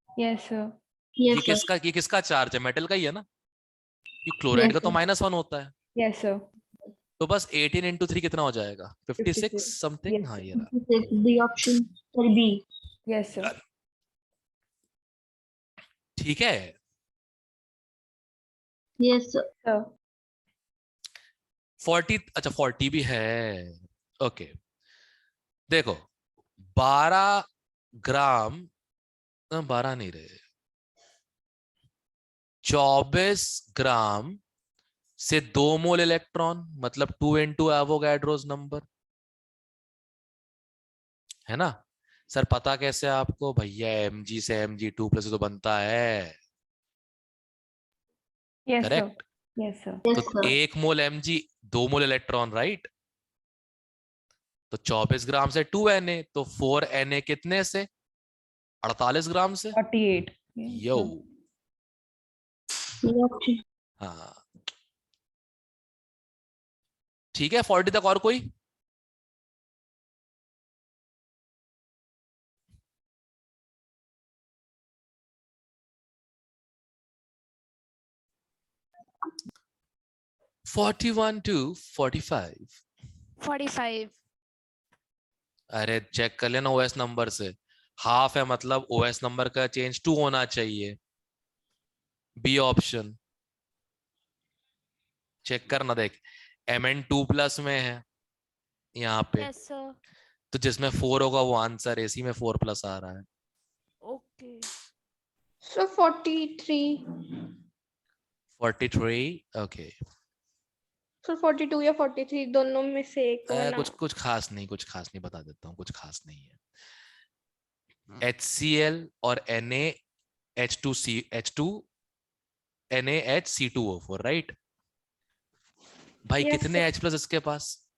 Yes sir. ये यस सर। किसका चार्ज है? मेटल का ही है ना, ये क्लोराइड का तो -1 होता है। Yes sir. तो बस 18 × 3 कितना हो जाएगा? 56 56 समथिंग। Yes. हाँ ये रहा। B option. Sir B. Yes sir. ठीक है। Yes sir. सर 40, अच्छा 40 भी है। ओके देखो, 12 ग्राम 12 नहीं रहे, 24 ग्राम से 2 मोल इलेक्ट्रॉन, मतलब 2 × एवोगैड्रोस नंबर, है ना? सर पता कैसे आपको? भैया mg से Mg2+ तो बनता है। Yes sir. Correct? Yes sir. Yes तो सर। 1 मोल mg 2 मोल इलेक्ट्रॉन, राइट? तो 24 ग्राम से 2Na, तो 4Na कितने से? 48 ग्राम से। 48। यो सी ऑप्शन। हाँ ठीक है, 40 तक और कोई? (41 to 45). 45। अरे चेक कर लेना ओएस नंबर से, हाफ है मतलब ओएस नंबर का चेंज 2 होना चाहिए। बी ऑप्शन चेक करना, देख mn 2+ में है यहाँ पे, यस सर। तो जिसमें 4 होगा वो आंसर, इसी में 4+ आ रहा है। ओके। So 43. 43 ओके। So 42 या 43 दोनों में से एक होना। कुछ खास नहीं, कुछ खास नहीं, बता देता हूँ, कुछ खास नहीं है। HCl और NaH2C H2 NaHC2O4 राइट भाई। Yes, कितने sir. H+ इसके पास?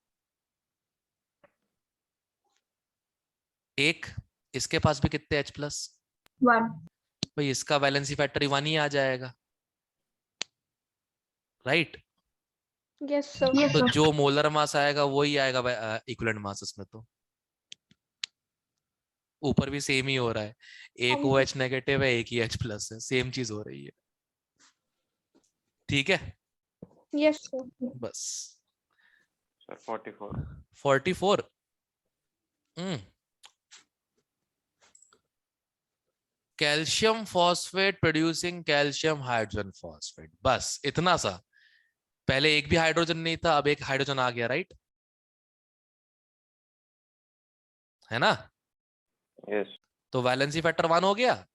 एक। इसके पास भी कितने H+? 1। भाई इसका वैलेंसी फैक्टर 1 ही आ जाएगा राइट। Yes, sir. Yes, तो sir. जो मोलर मास आएगा वही आएगा इक्विवेलेंट मास इसमें। तो ऊपर भी सेम ही हो रहा है, एक हम- OH नेगेटिव है, एक ही H+ है, सेम चीज हो रही है। ठीक है Yes, sir. बस। Sir 44। 44 calcium phosphate producing calcium hydrogen phosphate, बस इतना सा। पहले एक भी हाइड्रोजन नहीं था, अब एक हाइड्रोजन आ गया राइट, है ना? यस। तो वैलेंसी फैक्टर 1 हो गया।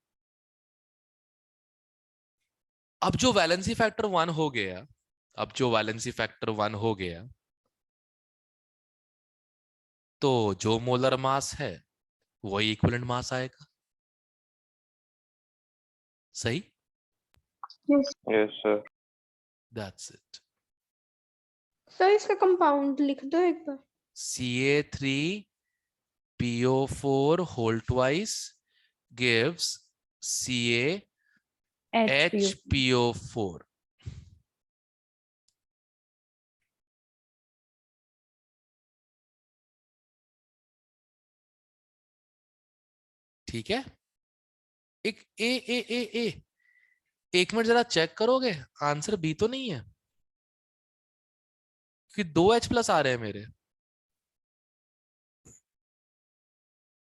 अब जो वैलेंसी फैक्टर 1 हो गया, अब जो वैलेंसी फैक्टर 1 हो गया, तो जो मोलर मास है वही इक्विवेलेंट मास आएगा। सही? Yes. Yes sir. That's it. Sir इसका कंपाउंड लिख दो एक बार। Ca3PO4 whole twice gives CaHPO4। ठीक है, एक एक मिनट जरा चेक करोगे, आंसर बी तो नहीं है? कि 2 H+ आ रहे हैं मेरे।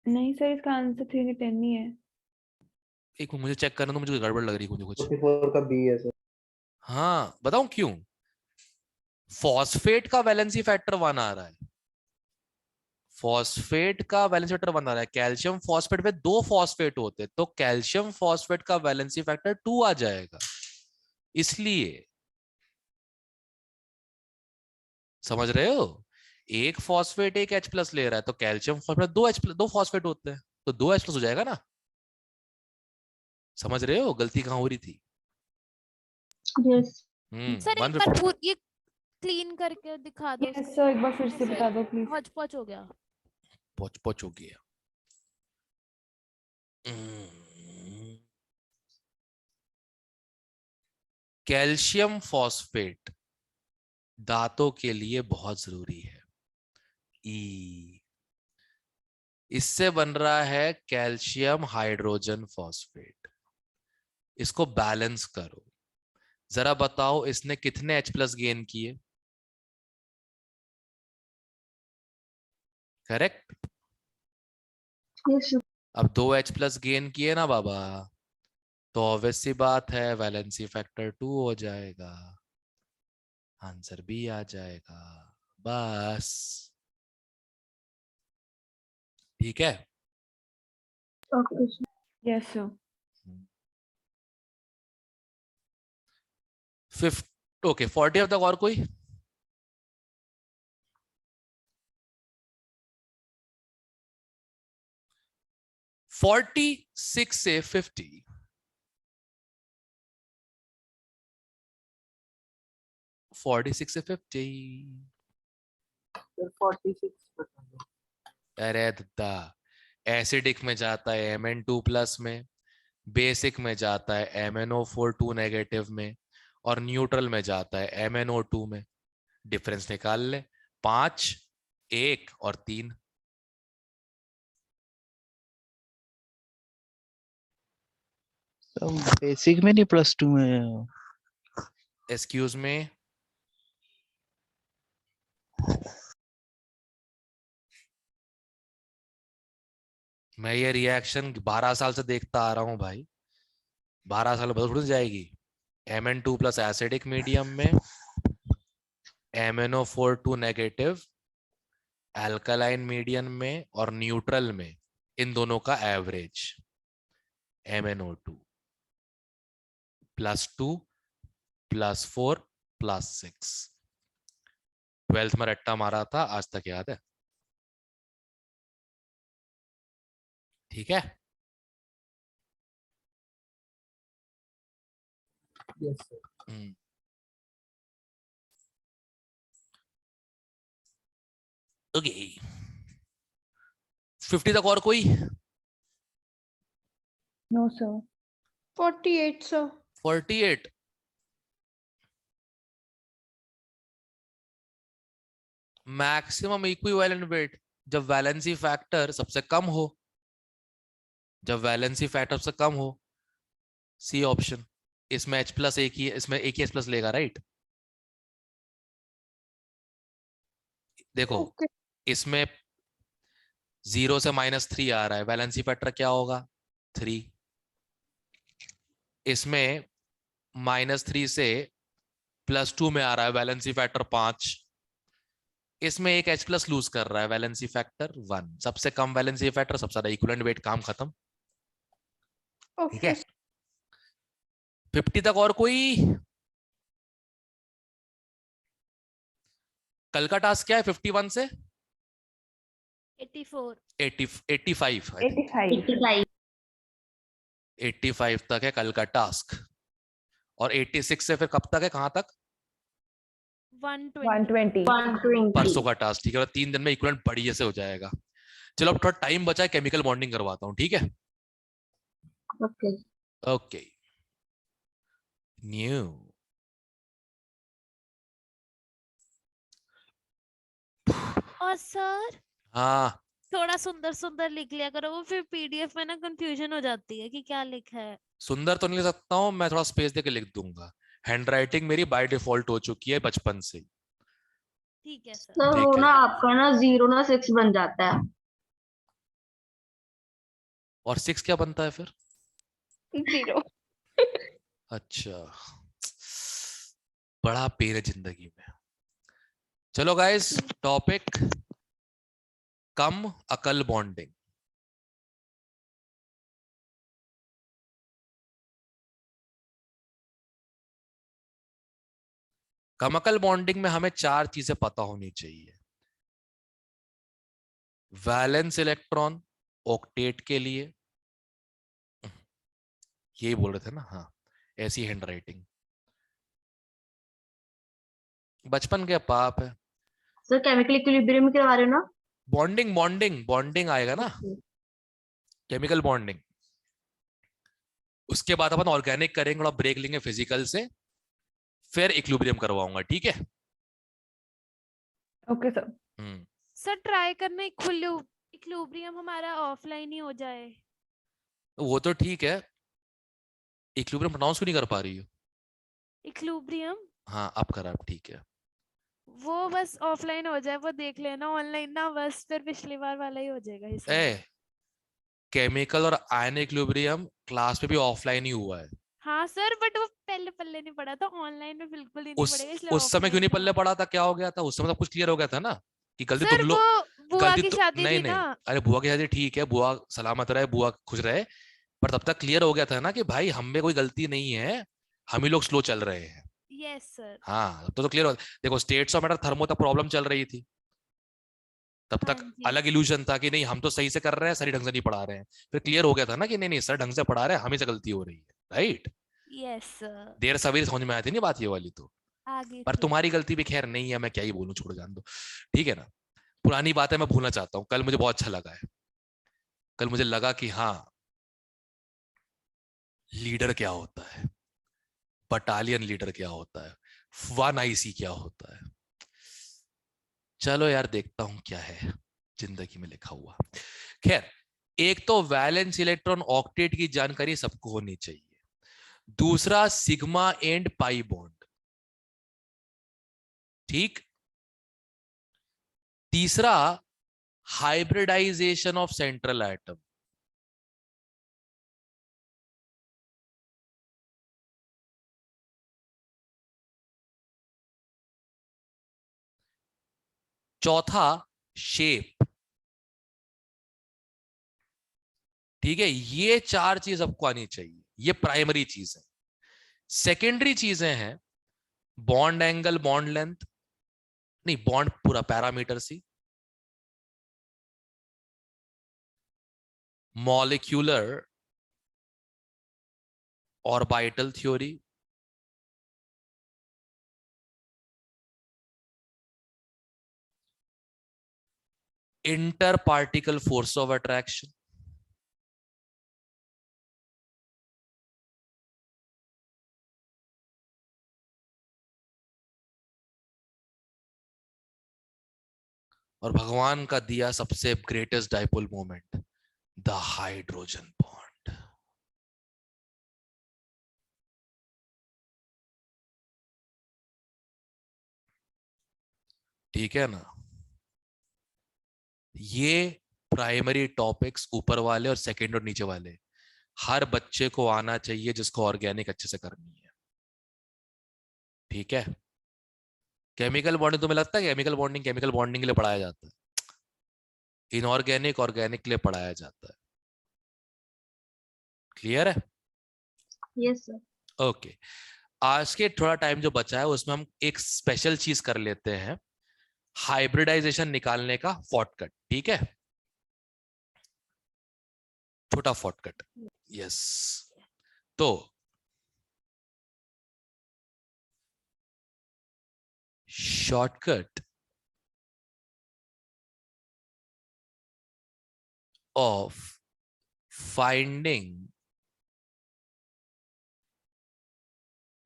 नहीं सर, इसका आंसर 310 ही है। एक मिनट मुझे चेक करना तो, मुझे गड़बड़ लग रही है कुछ। 44 का बी है सर। हाँ बताऊं क्यों? फॉस्फेट का वैलेंसी फैक्टर 1 आ रहा है, फॉस्फेट का वैलेंसी फैक्टर 1 आ रहा है। कैल्शियम फॉस्फेट में 2 फॉस्फेट होते हैं, तो कैल्शियम फॉस्फेट का वैलेंसी फैक्टर 2 आ जाएगा। इसलिए समझ रहे हो, एक फॉस्फेट एक H+ ले रहा है, तो कैल्शियम फॉस्फेट 2 फॉस्फेट होते हैं, तो 2 H+ हो जाएगा ना। समझ रहे हो गलती कहां हो रही थी? Yes. सर एक बार ये क्लीन करके दिखा दो। यस सर, एक बार फिर से बता दो प्लीज। हौच पौच हो गया। पहुंच हो गया। कैल्शियम फॉस्फेट दांतों के लिए बहुत जरूरी है। इससे बन रहा है कैल्शियम हाइड्रोजन फॉस्फेट। इसको बैलेंस करो, जरा बताओ इसने कितने H+ गेन किए? करेक्ट। Yes, sir. अब 2 H+ गेन किए ना बाबा, तो ऑब्वियस सी बात है वैलेंसी फैक्टर 2 हो जाएगा, आंसर भी आ जाएगा। बस ठीक है। Okay, sir. Yes sir. 40 अब तक और कोई? फोर्टी 46 से 50। 46 से 50। सर 46 बता दो। अरे दद्दा, एसिडिक में जाता है Mn2+ में, बेसिक में जाता है MnO4 2 नेगेटिव में, और न्यूट्रल में जाता है MnO2 में। डिफरेंस निकाल ले, 5, 1 और 3। बेसिक में नहीं +2 में? एक्सक्यूज में, मैं ये रिएक्शन 12 साल से देखता आ रहा हूं भाई, 12 साल बदल थोड़ी जाएगी। Mn2 प्लस एसिडिक मीडियम में, MnO4 2 नेगेटिव एल्कालाइन मीडियम में और न्यूट्रल में, इन दोनों का एवरेज MnO2 +2 +4 +6। 12th में रट्टा मारा था, आज तक याद है। ठीक है, यस सर। ओके 50 तक और कोई? No sir. 48 sir. 48। Maximum equivalent weight जब वैलेंसी फैक्टर सबसे कम हो, जब वैलेंसी फैक्टर सबसे कम हो। C option. इसमें H प्लस एक ही, इसमें एक ही H प्लस लेगा, राइट? देखो ओके इसमें 0 से -3 आ रहा है, वैलेंसी फैक्टर क्या होगा? 3। इसमें -3 से +2 में आ रहा है, वैलेंसी फैक्टर 5। इसमें एक H प्लस लूज कर रहा है, वैलेंसी फैक्टर 1। सबसे कम वैलेंसी फैक्टर, सबसे ज्यादा इक्विवेलेंट वेट, काम खत्म। ठीक है, ओके 50 तक और कोई? कल का टास्क क्या है 51 से 84। 85 85। 85 तक है कल का टास्क। और 86 से फिर कब तक है, कहां तक? 120। 120। परसों का टास्क। ठीक है, और 3 दिन में इक्विवेलेंट बढ़िया से हो जाएगा। चलो अब थोड़ा टाइम बचा है, केमिकल बॉन्डिंग करवाता हूं। ठीक है, ओके ओके। न्यू और सर हाँ, थोड़ा सुंदर सुंदर लिख लिया करो, वो फिर पीडीएफ में ना कंफ्यूजन हो जाती है कि क्या लिखा है। सुंदर तो नहीं लिख सकता हूं, मैं थोड़ा स्पेस देके लिख दूंगा। हैंडराइटिंग मेरी बाय डिफॉल्ट हो चुकी है बचपन से ही। ठीक है सर। सर, ठीक वो है। ना आपका ना 0 ना 6 बन जाता है। और 6 क्या बनता है फिर? 0। अच्छा, बड़ा पेन है जिंदगी में। चलो गाइस, टॉपिक कम अकल बॉन्डिंग। कम अकल बॉन्डिंग में हमें 4 चीजें पता होनी चाहिए। वैलेंस इलेक्ट्रॉन ऑक्टेट के लिए, यही बोल रहे थे ना? हाँ, ऐसी हैंडराइटिंग बचपन के पाप है। सर, केमिकल इक्विलिब्रियम करवा रहे हो ना? बॉन्डिंग बॉन्डिंग बॉन्डिंग आएगा ना, केमिकल बॉन्डिंग। उसके बाद अपन ऑर्गेनिक करेंगे, थोड़ा ब्रेक लेंगे फिजिकल से, फिर इक्विलिब्रियम करवाऊंगा। ठीक है? Okay sir. सर ट्राई करना इक्विलिब्रियम हमारा ऑफलाइन ही हो जाए। वो तो ठीक है, इक्विलिब्रियम प्रोनाउंस क्यों नहीं कर पा रही हो? इक्विलिब्रियम हाँ, अब करा, अब ठीक है। वो बस ऑफलाइन हो जाए, वो देख लेना। ऑनलाइन ना बस फिर पिछली बार वाला ही हो जाएगा इसमें। ए, केमिकल और आयन इक्विलिब्रियम क्लास में भी ऑफलाइन ही हुआ है। हाँ सर, बट वो पहले पल्ले नहीं पड़ा था, ऑनलाइन में बिल्कुल ही नहीं पड़ेगा, इसलिए उस समय क्यों नहीं offline पल्ले पड़ा था? क्या हो गया था उस समय? सब कुछ क्लियर हो गया था ना कि गलती सर तुम वो लोग, बुआ गलती की तो शादी नहीं थी नहीं, ना। अरे बुआ की शादी ठीक है, बुआ सलामत रहे, बुआ खुश रहे, पर तब तक क्लियर हो गया था ना कि भाई हम में कोई गलती नहीं है, हम ही लोग स्लो चल रहे हैं। Yes sir. हाँ, तो क्लियर हो। देखो स्टेट्स ऑफ मैटर थर्मो तक प्रॉब्लम चल रही थी, तब हाँ तक जी। अलग इल्यूजन था कि नहीं हम तो सही से कर रहे हैं, सही ढंग से नहीं पढ़ा रहे हैं। फिर क्लियर हो गया था ना कि नहीं नहीं सर ढंग से पढ़ा रहे हैं, हमें से गलती हो रही है, राइट? Yes sir. देर सवेरे समझ में आई थी नहीं बात ये वाली तो। आगे पर थी। तुम्हारी गलती भी खैर नहीं है, मैं क्या ही बोलूं, छोड़ जान दो। ठीक है ना? पुरानी बातें मैं भूलना चाहता हूँ। कल मुझे बहुत अच्छा लगा है, कल मुझे लगा कि हाँ लीडर क्या होता है। बटालियन लीडर क्या होता है, 1 IC क्या होता है। चलो यार देखता हूं क्या है जिंदगी में लिखा हुआ। खैर, एक तो वैलेंस इलेक्ट्रॉन ऑक्टेट की जानकारी सबको होनी चाहिए, दूसरा सिग्मा एंड पाई बॉन्ड, ठीक। तीसरा हाइब्रिडाइजेशन ऑफ सेंट्रल एटम। चौथा शेप, ठीक है। ये 4 चीज आपको आनी चाहिए, ये प्राइमरी चीज है। सेकेंडरी चीजें हैं बॉन्ड एंगल, बॉन्ड लेंथ, नहीं बॉन्ड पूरा पैरामीटर सी, molecular orbital theory, inter particle force of attraction, और भगवान का दिया सबसे greatest dipole moment, the hydrogen bond. ठीक है ना। ये प्राइमरी टॉपिक्स ऊपर वाले और सेकंड और नीचे वाले हर बच्चे को आना चाहिए जिसको ऑर्गेनिक अच्छे से करनी है, ठीक है। केमिकल बॉन्डिंग तुम्हें लगता है केमिकल बॉन्डिंग के लिए पढ़ाया जाता है, इनऑर्गेनिक ऑर्गेनिक के लिए पढ़ाया जाता है। क्लियर है? Yes sir. ओके, आज के थोड़ा टाइम जो बचा है उसमें हम एक स्पेशल चीज कर लेते हैं, हाइब्रिडाइजेशन निकालने का शॉर्टकट, ठीक है। छोटा शॉर्टकट, यस। तो shortcut of finding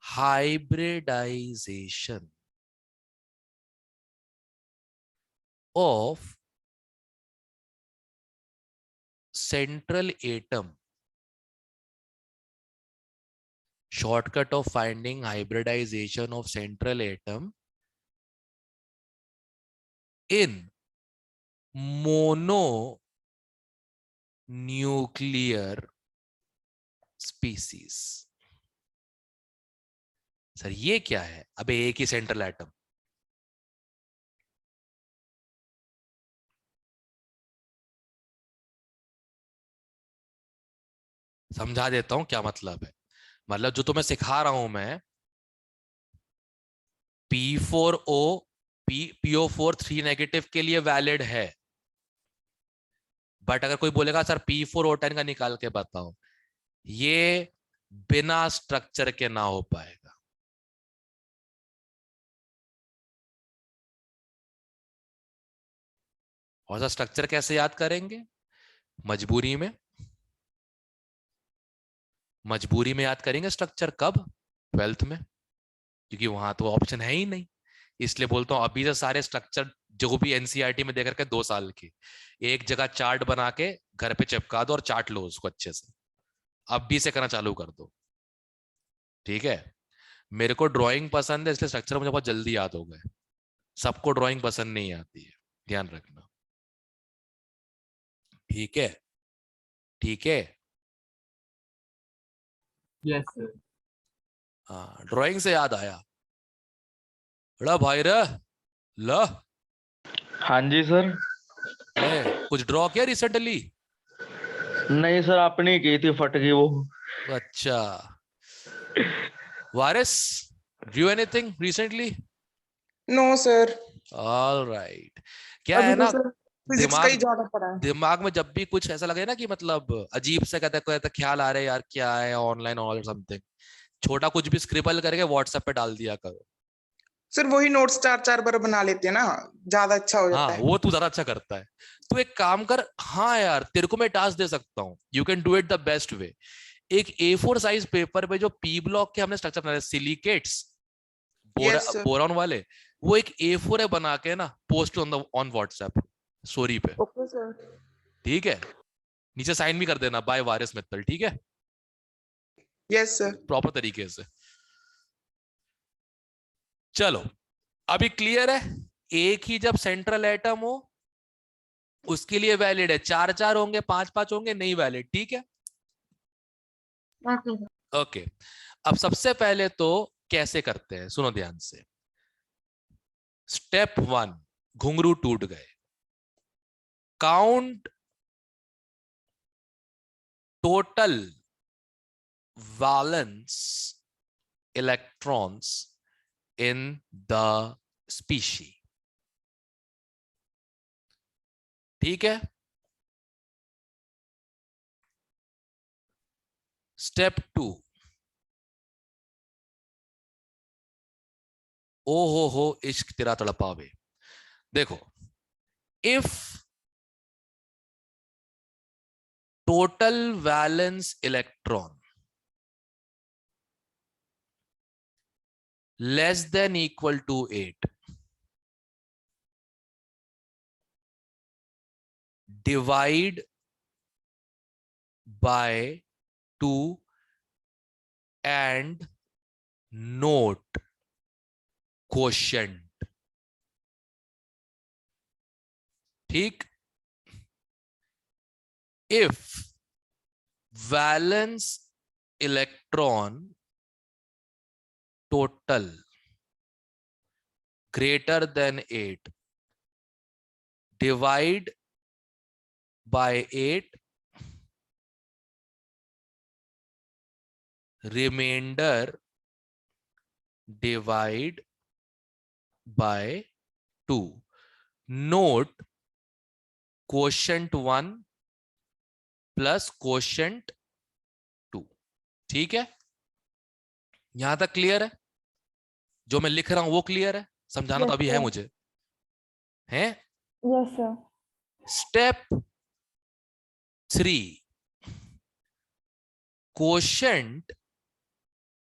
hybridization of central atom, shortcut of finding hybridization of central atom in mononuclear species। Sir ये क्या है? अबे एक ही सेंट्रल एटम, समझा देता हूं क्या मतलब है। मतलब जो तुम्हें सिखा रहा हूं मैं, P4O PO4 3 नेगेटिव के लिए वैलिड है, बट अगर कोई बोलेगा सर P4O10 का निकाल के बताओ, ये बिना स्ट्रक्चर के ना हो पाएगा। और सा स्ट्रक्चर कैसे याद करेंगे? मजबूरी में याद करेंगे स्ट्रक्चर। कब? 12th में, क्योंकि वहां तो ऑप्शन है ही नहीं। इसलिए बोलता हूं अभी से सारे स्ट्रक्चर जो भी एनसीईआरटी में देकर के 2 साल की, एक जगह चार्ट बना के घर पे चिपका दो और चार्ट लो उसको अच्छे से, अब भी से करना चालू कर दो, ठीक है। मेरे को ड्राइंग पसंद है इसलिए स्ट्रक्चर मुझे बहुत जल्दी याद हो गए, सबको ड्राइंग पसंद नहीं आती है, ध्यान रखना, ठीक है। ठीक है, यस सर। हाँ, ड्राइंग से याद आया, बड़ा भाई रे ला, हाँ जी सर। कुछ ड्रॉ किया रिसेंटली? नहीं सर, अपनी की थी, फट गई वो। अच्छा, Waris, do anything recently? No sir. All right. क्या है ना, फिजिक्स का ही ज्यादा पढ़ा है। दिमाग में जब भी कुछ ऐसा लगे ना कि मतलब अजीब से कहते ख्याल आ रहे यार क्या है ऑनलाइन और समथिंग, छोटा कुछ भी स्क्रिबल करके व्हाट्सएप पे डाल दिया करो। सर वही नोट्स 4-4 बार बना लेते हैं ना, ज्यादा अच्छा हो जाता है। वो तू ज्यादा अच्छा करता है। तू एक काम कर, हाँ यार तेरे को मैं टास्क दे सकता हूँ, you can do it the best way. एक A4 साइज पेपर पे जो पी ब्लॉक के हमने स्ट्रक्चर बनाए सिलिकेट्स Yes, sir. बोरॉन वाले, वो एक A4 है बना के ना पोस्ट ऑन व्हाट्सएप स्टोरी पे, Okay, sir. ठीक है? नीचे साइन भी कर देना बाय वारिस मित्तल, ठीक है? Yes, sir. प्रॉपर तरीके से। चलो अभी क्लियर है, एक ही जब सेंट्रल एटम हो उसके लिए वैलिड है, 4-4 होंगे, 5-5 होंगे नहीं वैलिड, ठीक है? ओके, अब सबसे पहले तो कैसे करते हैं सुनो ध्यान से। स्टेप 1, घुंघरू टूट गए। Count total valence electrons in the species, ठीक है? स्टेप 2, ओ हो इश्क तेरा तड़पावे। देखो, if total valence electron less than equal to 8, divide by 2 and note quotient, ठीक? If valence electron total greater than 8, divide by 8, remainder divide by 2. Note quotient 1 plus quotient 2, ठीक है? यहां तक क्लियर है? जो मैं लिख रहा हूं वो क्लियर है? समझाना तो अभी है मुझे, हैं? Yes sir. स्टेप 3, क्वोशंट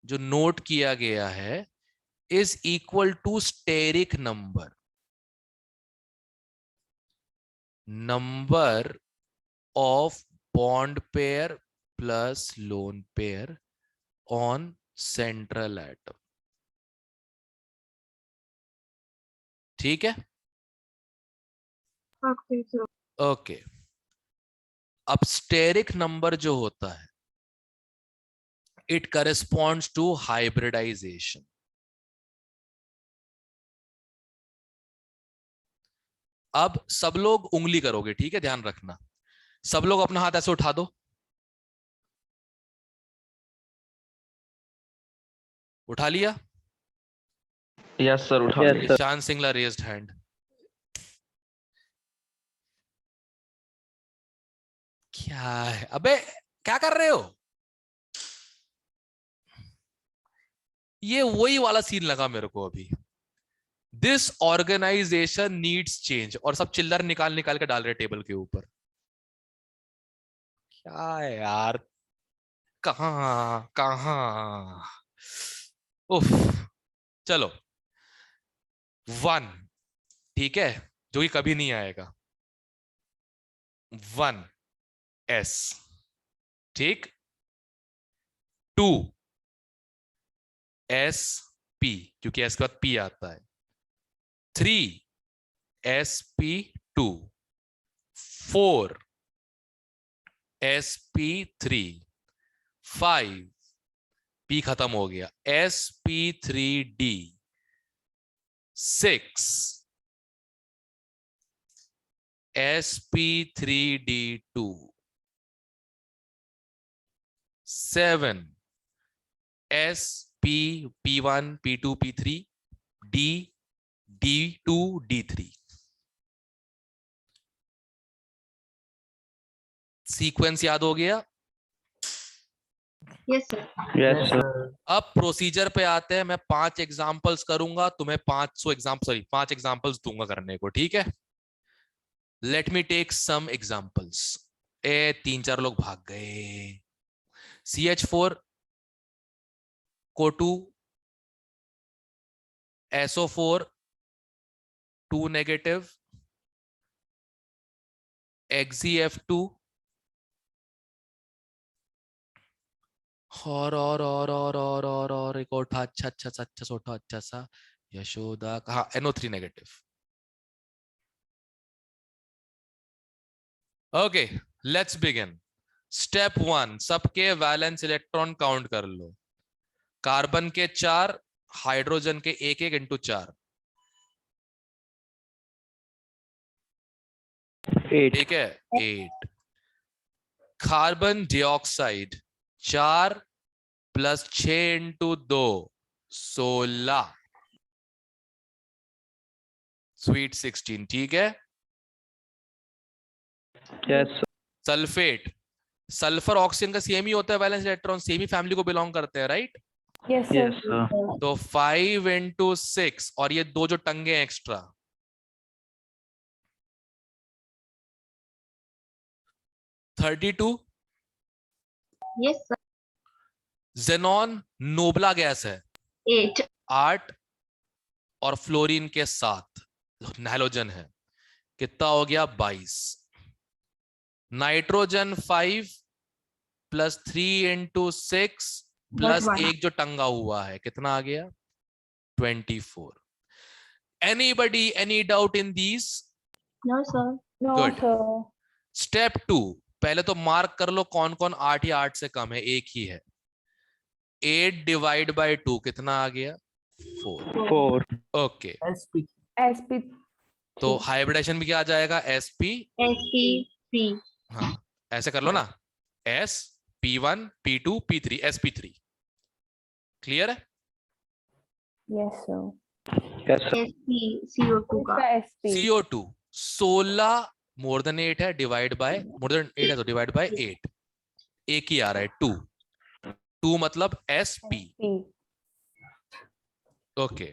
जो नोट किया गया है is equal to steric number of bond pair plus lone pair on central atom, ठीक है? ओके, अब स्टेरिक नंबर जो होता है इट करेस्पॉन्ड्स टू हाइब्रिडाइजेशन। अब सब लोग उंगली करोगे, ठीक है? ध्यान रखना, सब लोग अपना हाथ ऐसे उठा दो, उठा लिया? यस सर, उठा लिया। Ishaan Singla raised hand. क्या है अबे, क्या कर रहे हो? ये वही वाला सीन लगा मेरे को अभी। दिस ऑर्गेनाइजेशन नीड्स चेंज, और सब चिल्लर निकाल निकाल के डाल रहे टेबल के ऊपर। क्या है यार, कहां कहां? उफ, चलो 1, ठीक है, जो कि कभी नहीं आएगा। 1 S, ठीक? 2 S P, क्योंकि S के बाद P आता है। 3 SP2, 4 SP3, 5 P खत्म हो गया, SP3D, 6 SP3D2, 7 SP P1 P2 P3 D D2 D3। Sequence याद हो गया? Yes sir. Yes sir. अब प्रोसीजर पे आते हैं। मैं 5 एग्जांपल्स करूंगा, तुम्हें 5 एग्जांपल्स दूंगा करने को, ठीक है? Let me take some examples. 3-4 लोग भाग गए, CH4 को 2, SO4 2 नेगेटिव, XeF2 और एक और था अच्छा सा उठा अच्छा सा यशोदा, हाँ NO3 negative. Okay let's begin. Step 1, सबके वैलेंस इलेक्ट्रॉन काउंट कर लो। कार्बन के 4, हाइड्रोजन के 1 इंटू 4, 8 ठीक है 8। Carbon dioxide 4 plus 6 into 2 16, sweet 16, ठीक है। यस सल्फेट, सल्फर ऑक्सीजन का सेम ही होता है, वैलेंस इलेक्ट्रॉन सेम ही फैमिली को बिलोंग करते हैं, राइट। यस यस सर तो 5 इंटू 6 और ये 2 जो टंगे हैं extra, 32। Yes sir. Xenon noble gas है 8 8 और फ्लोरीन के 7 हैलोजन है, कितना हो गया 22। नाइट्रोजन 5 प्लस 3 इंटू 6 प्लस 1 जो टंगा हुआ है, कितना आ गया 24। Anybody any doubt in these? No sir. No Good. Sir step 2, पहले तो मार्क कर लो कौन कौन 8 या 8 से कम है, एक ही है। 8 डिवाइड बाय 2 कितना आ गया 4। 4 ओके sp तो हाइब्रिडेशन भी क्या आ जाएगा sp। sp3। हाँ ऐसे कर लो ना, s p1 p2 p3 sp3। Clear है? Yes sir yes sp CO2 का sp CO2 16 मोर देन 8 है, डिवाइड बाय मोर देन 8 है तो डिवाइड बाय 8, एक ही आ रहा है 2 मतलब sp। ओके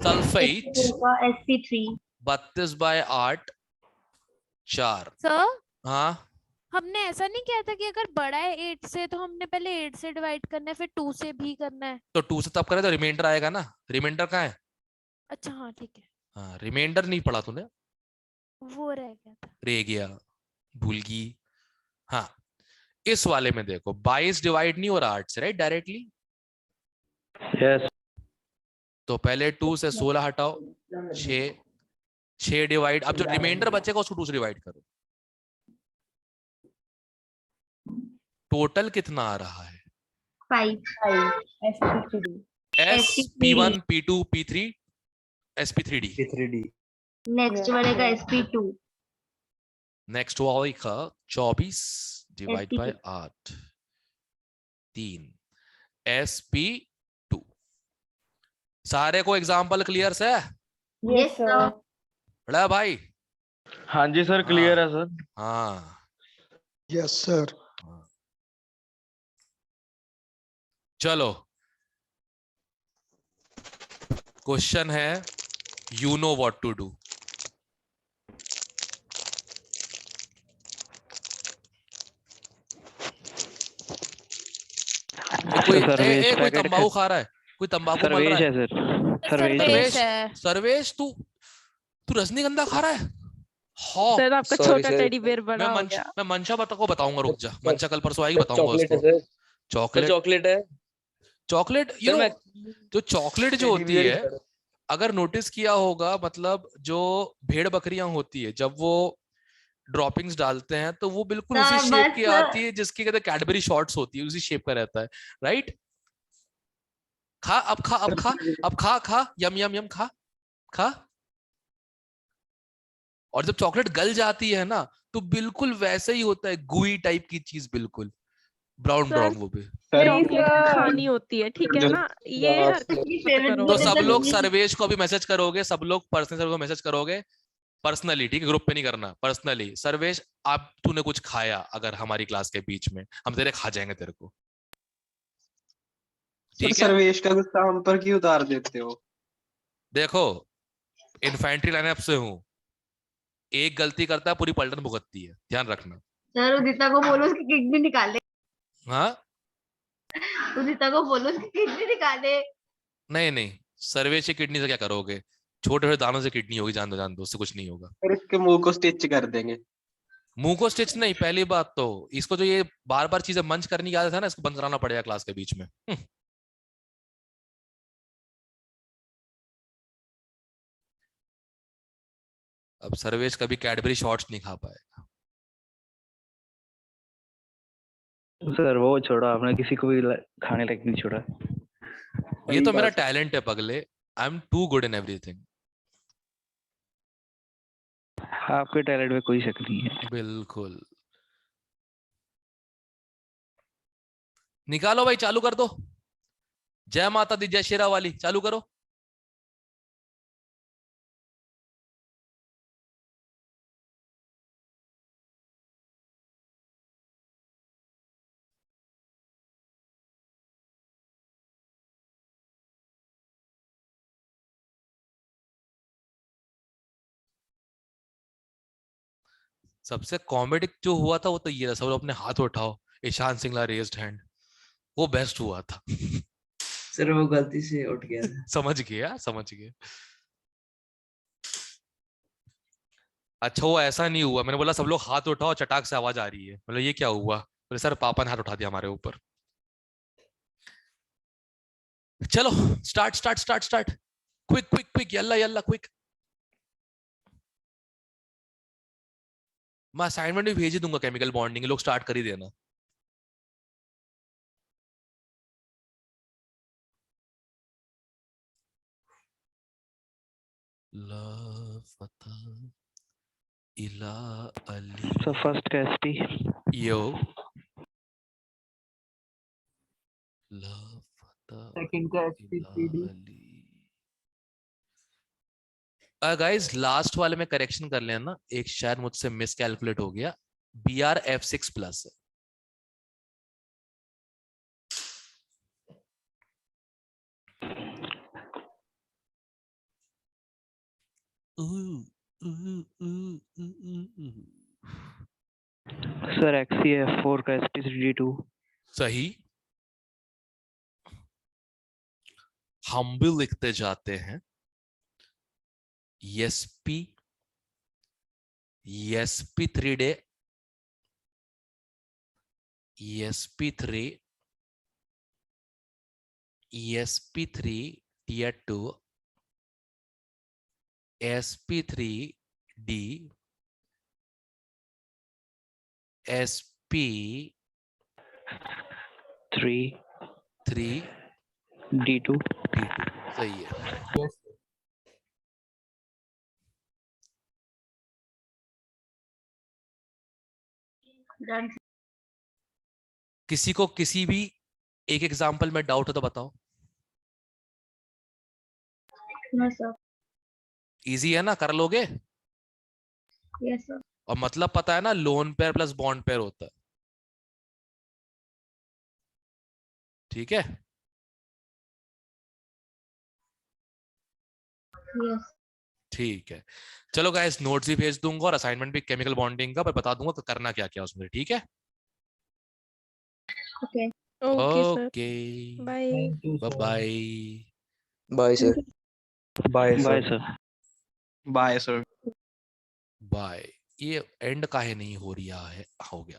सल्फेट का sp3। 32 बाय 8 4। सर हाँ हमने ऐसा नहीं किया था कि अगर बड़ा है 8 से तो हमने पहले 8 से डिवाइड करना है फिर 2 से भी करना है? तो 2 से तब करें तो रिमाइंडर आएगा ना, रिमाइंडर कहाँ है? अच्छा हाँ ठीक है, हाँ रिमाइंडर नहीं पढ़ा तूने, वो रह गया था। रह गया भूल गई। हाँ इस वाले में देखो 22 डिवाइड नहीं हो रहा 8 से, राइट डायरेक्टली। यस तो पहले 2 से 16 हटाओ, 6 डिवाइड, अब जो रिमाइंडर बचेगा उसको 2 से डिवाइड करो, टोटल कितना आ रहा है 5 sp3 s p1 p2 p3 sp3d। Next बढ़ेगा sp2। नेक्स्ट वाले का 24 डिवाइड बाय 8 3 sp2। सारे को एग्जांपल क्लियर से यस सर बड़ा भाई? हाँ जी सर क्लियर है सर। हाँ यस सर। चलो क्वेश्चन है, you know what to do. कोई सर्वेश कोई पैकेट तंबाकू खा रहा है, कोई तंबाकू मल सर्वेश रहा है है? सर सर्वेश सर्वेश है। सर्वेश तू रजनीगंधा खा रहा है? हाँ सर आपका छोटा टेडी बेयर बड़ा हो गया। मैं मंशा को बताऊंगा, रुक जा, मंशा कल परसों आएगी, बताऊंगा उसको। चॉकलेट है चॉकलेट यू नो, जो चॉकलेट जो होती है, अगर नोटिस किया होगा, मतलब जो भेड़ बकरियां होती है जब वो ड्रॉपिंग्स डालते हैं तो वो बिल्कुल उसी शेप की आती है जिसकी कहते हैं कैडबरी शॉर्ट्स होती है, उसी शेप का रहता है, राइट। खा अब खा अब खा अब खा खा यम यम यम खा खा। और जब चॉकलेट गल जाती है ना तो बिल्कुल वैसे ही होता है, गुई टाइप की चीज, बिल्कुल ब्राउन ब्राउन वो भी। चॉकलेट खानी होती है ठीक है ना, ये तो सब लोग सर्वेश को अभी मैसेज करोगे, सब लोग पर्सनली को मैसेज करोगे, पर्सनली, ठीक है, ग्रुप पे नहीं करना, पर्सनली। सर्वेश आप तूने कुछ खाया अगर हमारी क्लास के बीच में, हम तेरे खा जाएंगे तेरे को, ठीक है। सर्वेश का गुस्सा हम पर क्यों उतार देते हो? देखो इन्फेंट्री लाइनअप से हूं, एक गलती करता है पूरी पलटन भुगतती है, ध्यान रखना। सर उदिता को बोलो उसकी किक भी निकाल ले। हाँ अमृता को बोलो उसकी किडनी निकाले। नहीं नहीं, सर्वे से किडनी से क्या करोगे? छोटे छोटे दानों से किडनी होगी, जान दो उससे कुछ नहीं होगा। फिर इसके मुंह को स्टिच कर देंगे। मुंह को स्टिच नहीं, पहली बात तो इसको जो ये बार बार चीजें मंच करने की आदत है ना, इसको बंद कराना पड़ेगा क्लास के बीच में। अब सर्वेश कभी कैडबरी शॉर्ट्स नहीं खा पाएगा। सर वो छोड़ा, आपने किसी को भी खाने लायक नहीं छोड़ा। ये तो मेरा टैलेंट है पगले, I am too good in everything. आपके टैलेंट में कोई शक नहीं है। बिल्कुल। निकालो भाई, चालू कर दो। जय माता दी, जय शेरा वाली, चालू करो। सबसे कॉमेडिक जो हुआ था वो तो ये था, सब लोग अपने हाथ उठाओ, ईशान सिंगला रेज्ड हैंड, वो बेस्ट हुआ था। सर वो गलती से उठ गया था। समझ गया, समझ गया। अच्छा वो ऐसा नहीं हुआ, मैंने बोला सब लोग हाथ उठाओ, चटाक से आवाज आ रही है, मतलब ये क्या हुआ? बोले सर पापा ने हाथ उठा दिया हमारे ऊपर। चलो start start start start, quick quick quick, Yalla Yalla quick. मैं असाइनमेंट भी भेज ही दूंगा केमिकल बॉन्डिंग, लोग स्टार्ट कर ही देना। इला अली। So first KSP. यो। सेकंड का SPCD। गाइस लास्ट वाले में करेक्शन कर लेना, एक शायद मुझसे मिस कैलकुलेट हो गया, BrF6 प्लस है। सर XCF4 का SP3D2। सही। हम भी लिखते जाते हैं SP3D, SP3, Tier 2, SP3D, SP3D2। सही है। किसी को किसी भी एक एग्जांपल में डाउट हो तो बताओ। इजी है ना, कर लोगे? Yes sir. और मतलब पता है ना, lone pair plus bond pair होता है, ठीक है? यस। ठीक है, चलो गाइस नोट्स भी भेज दूंगा और असाइनमेंट भी केमिकल बॉन्डिंग का, पर बता दूंगा कि करना क्या क्या उसमें, ठीक है? Okay okay, bye bye bye sir. Bye sir. Bye sir. Bye. ये एंड काहे नहीं हो रहा है? हो गया।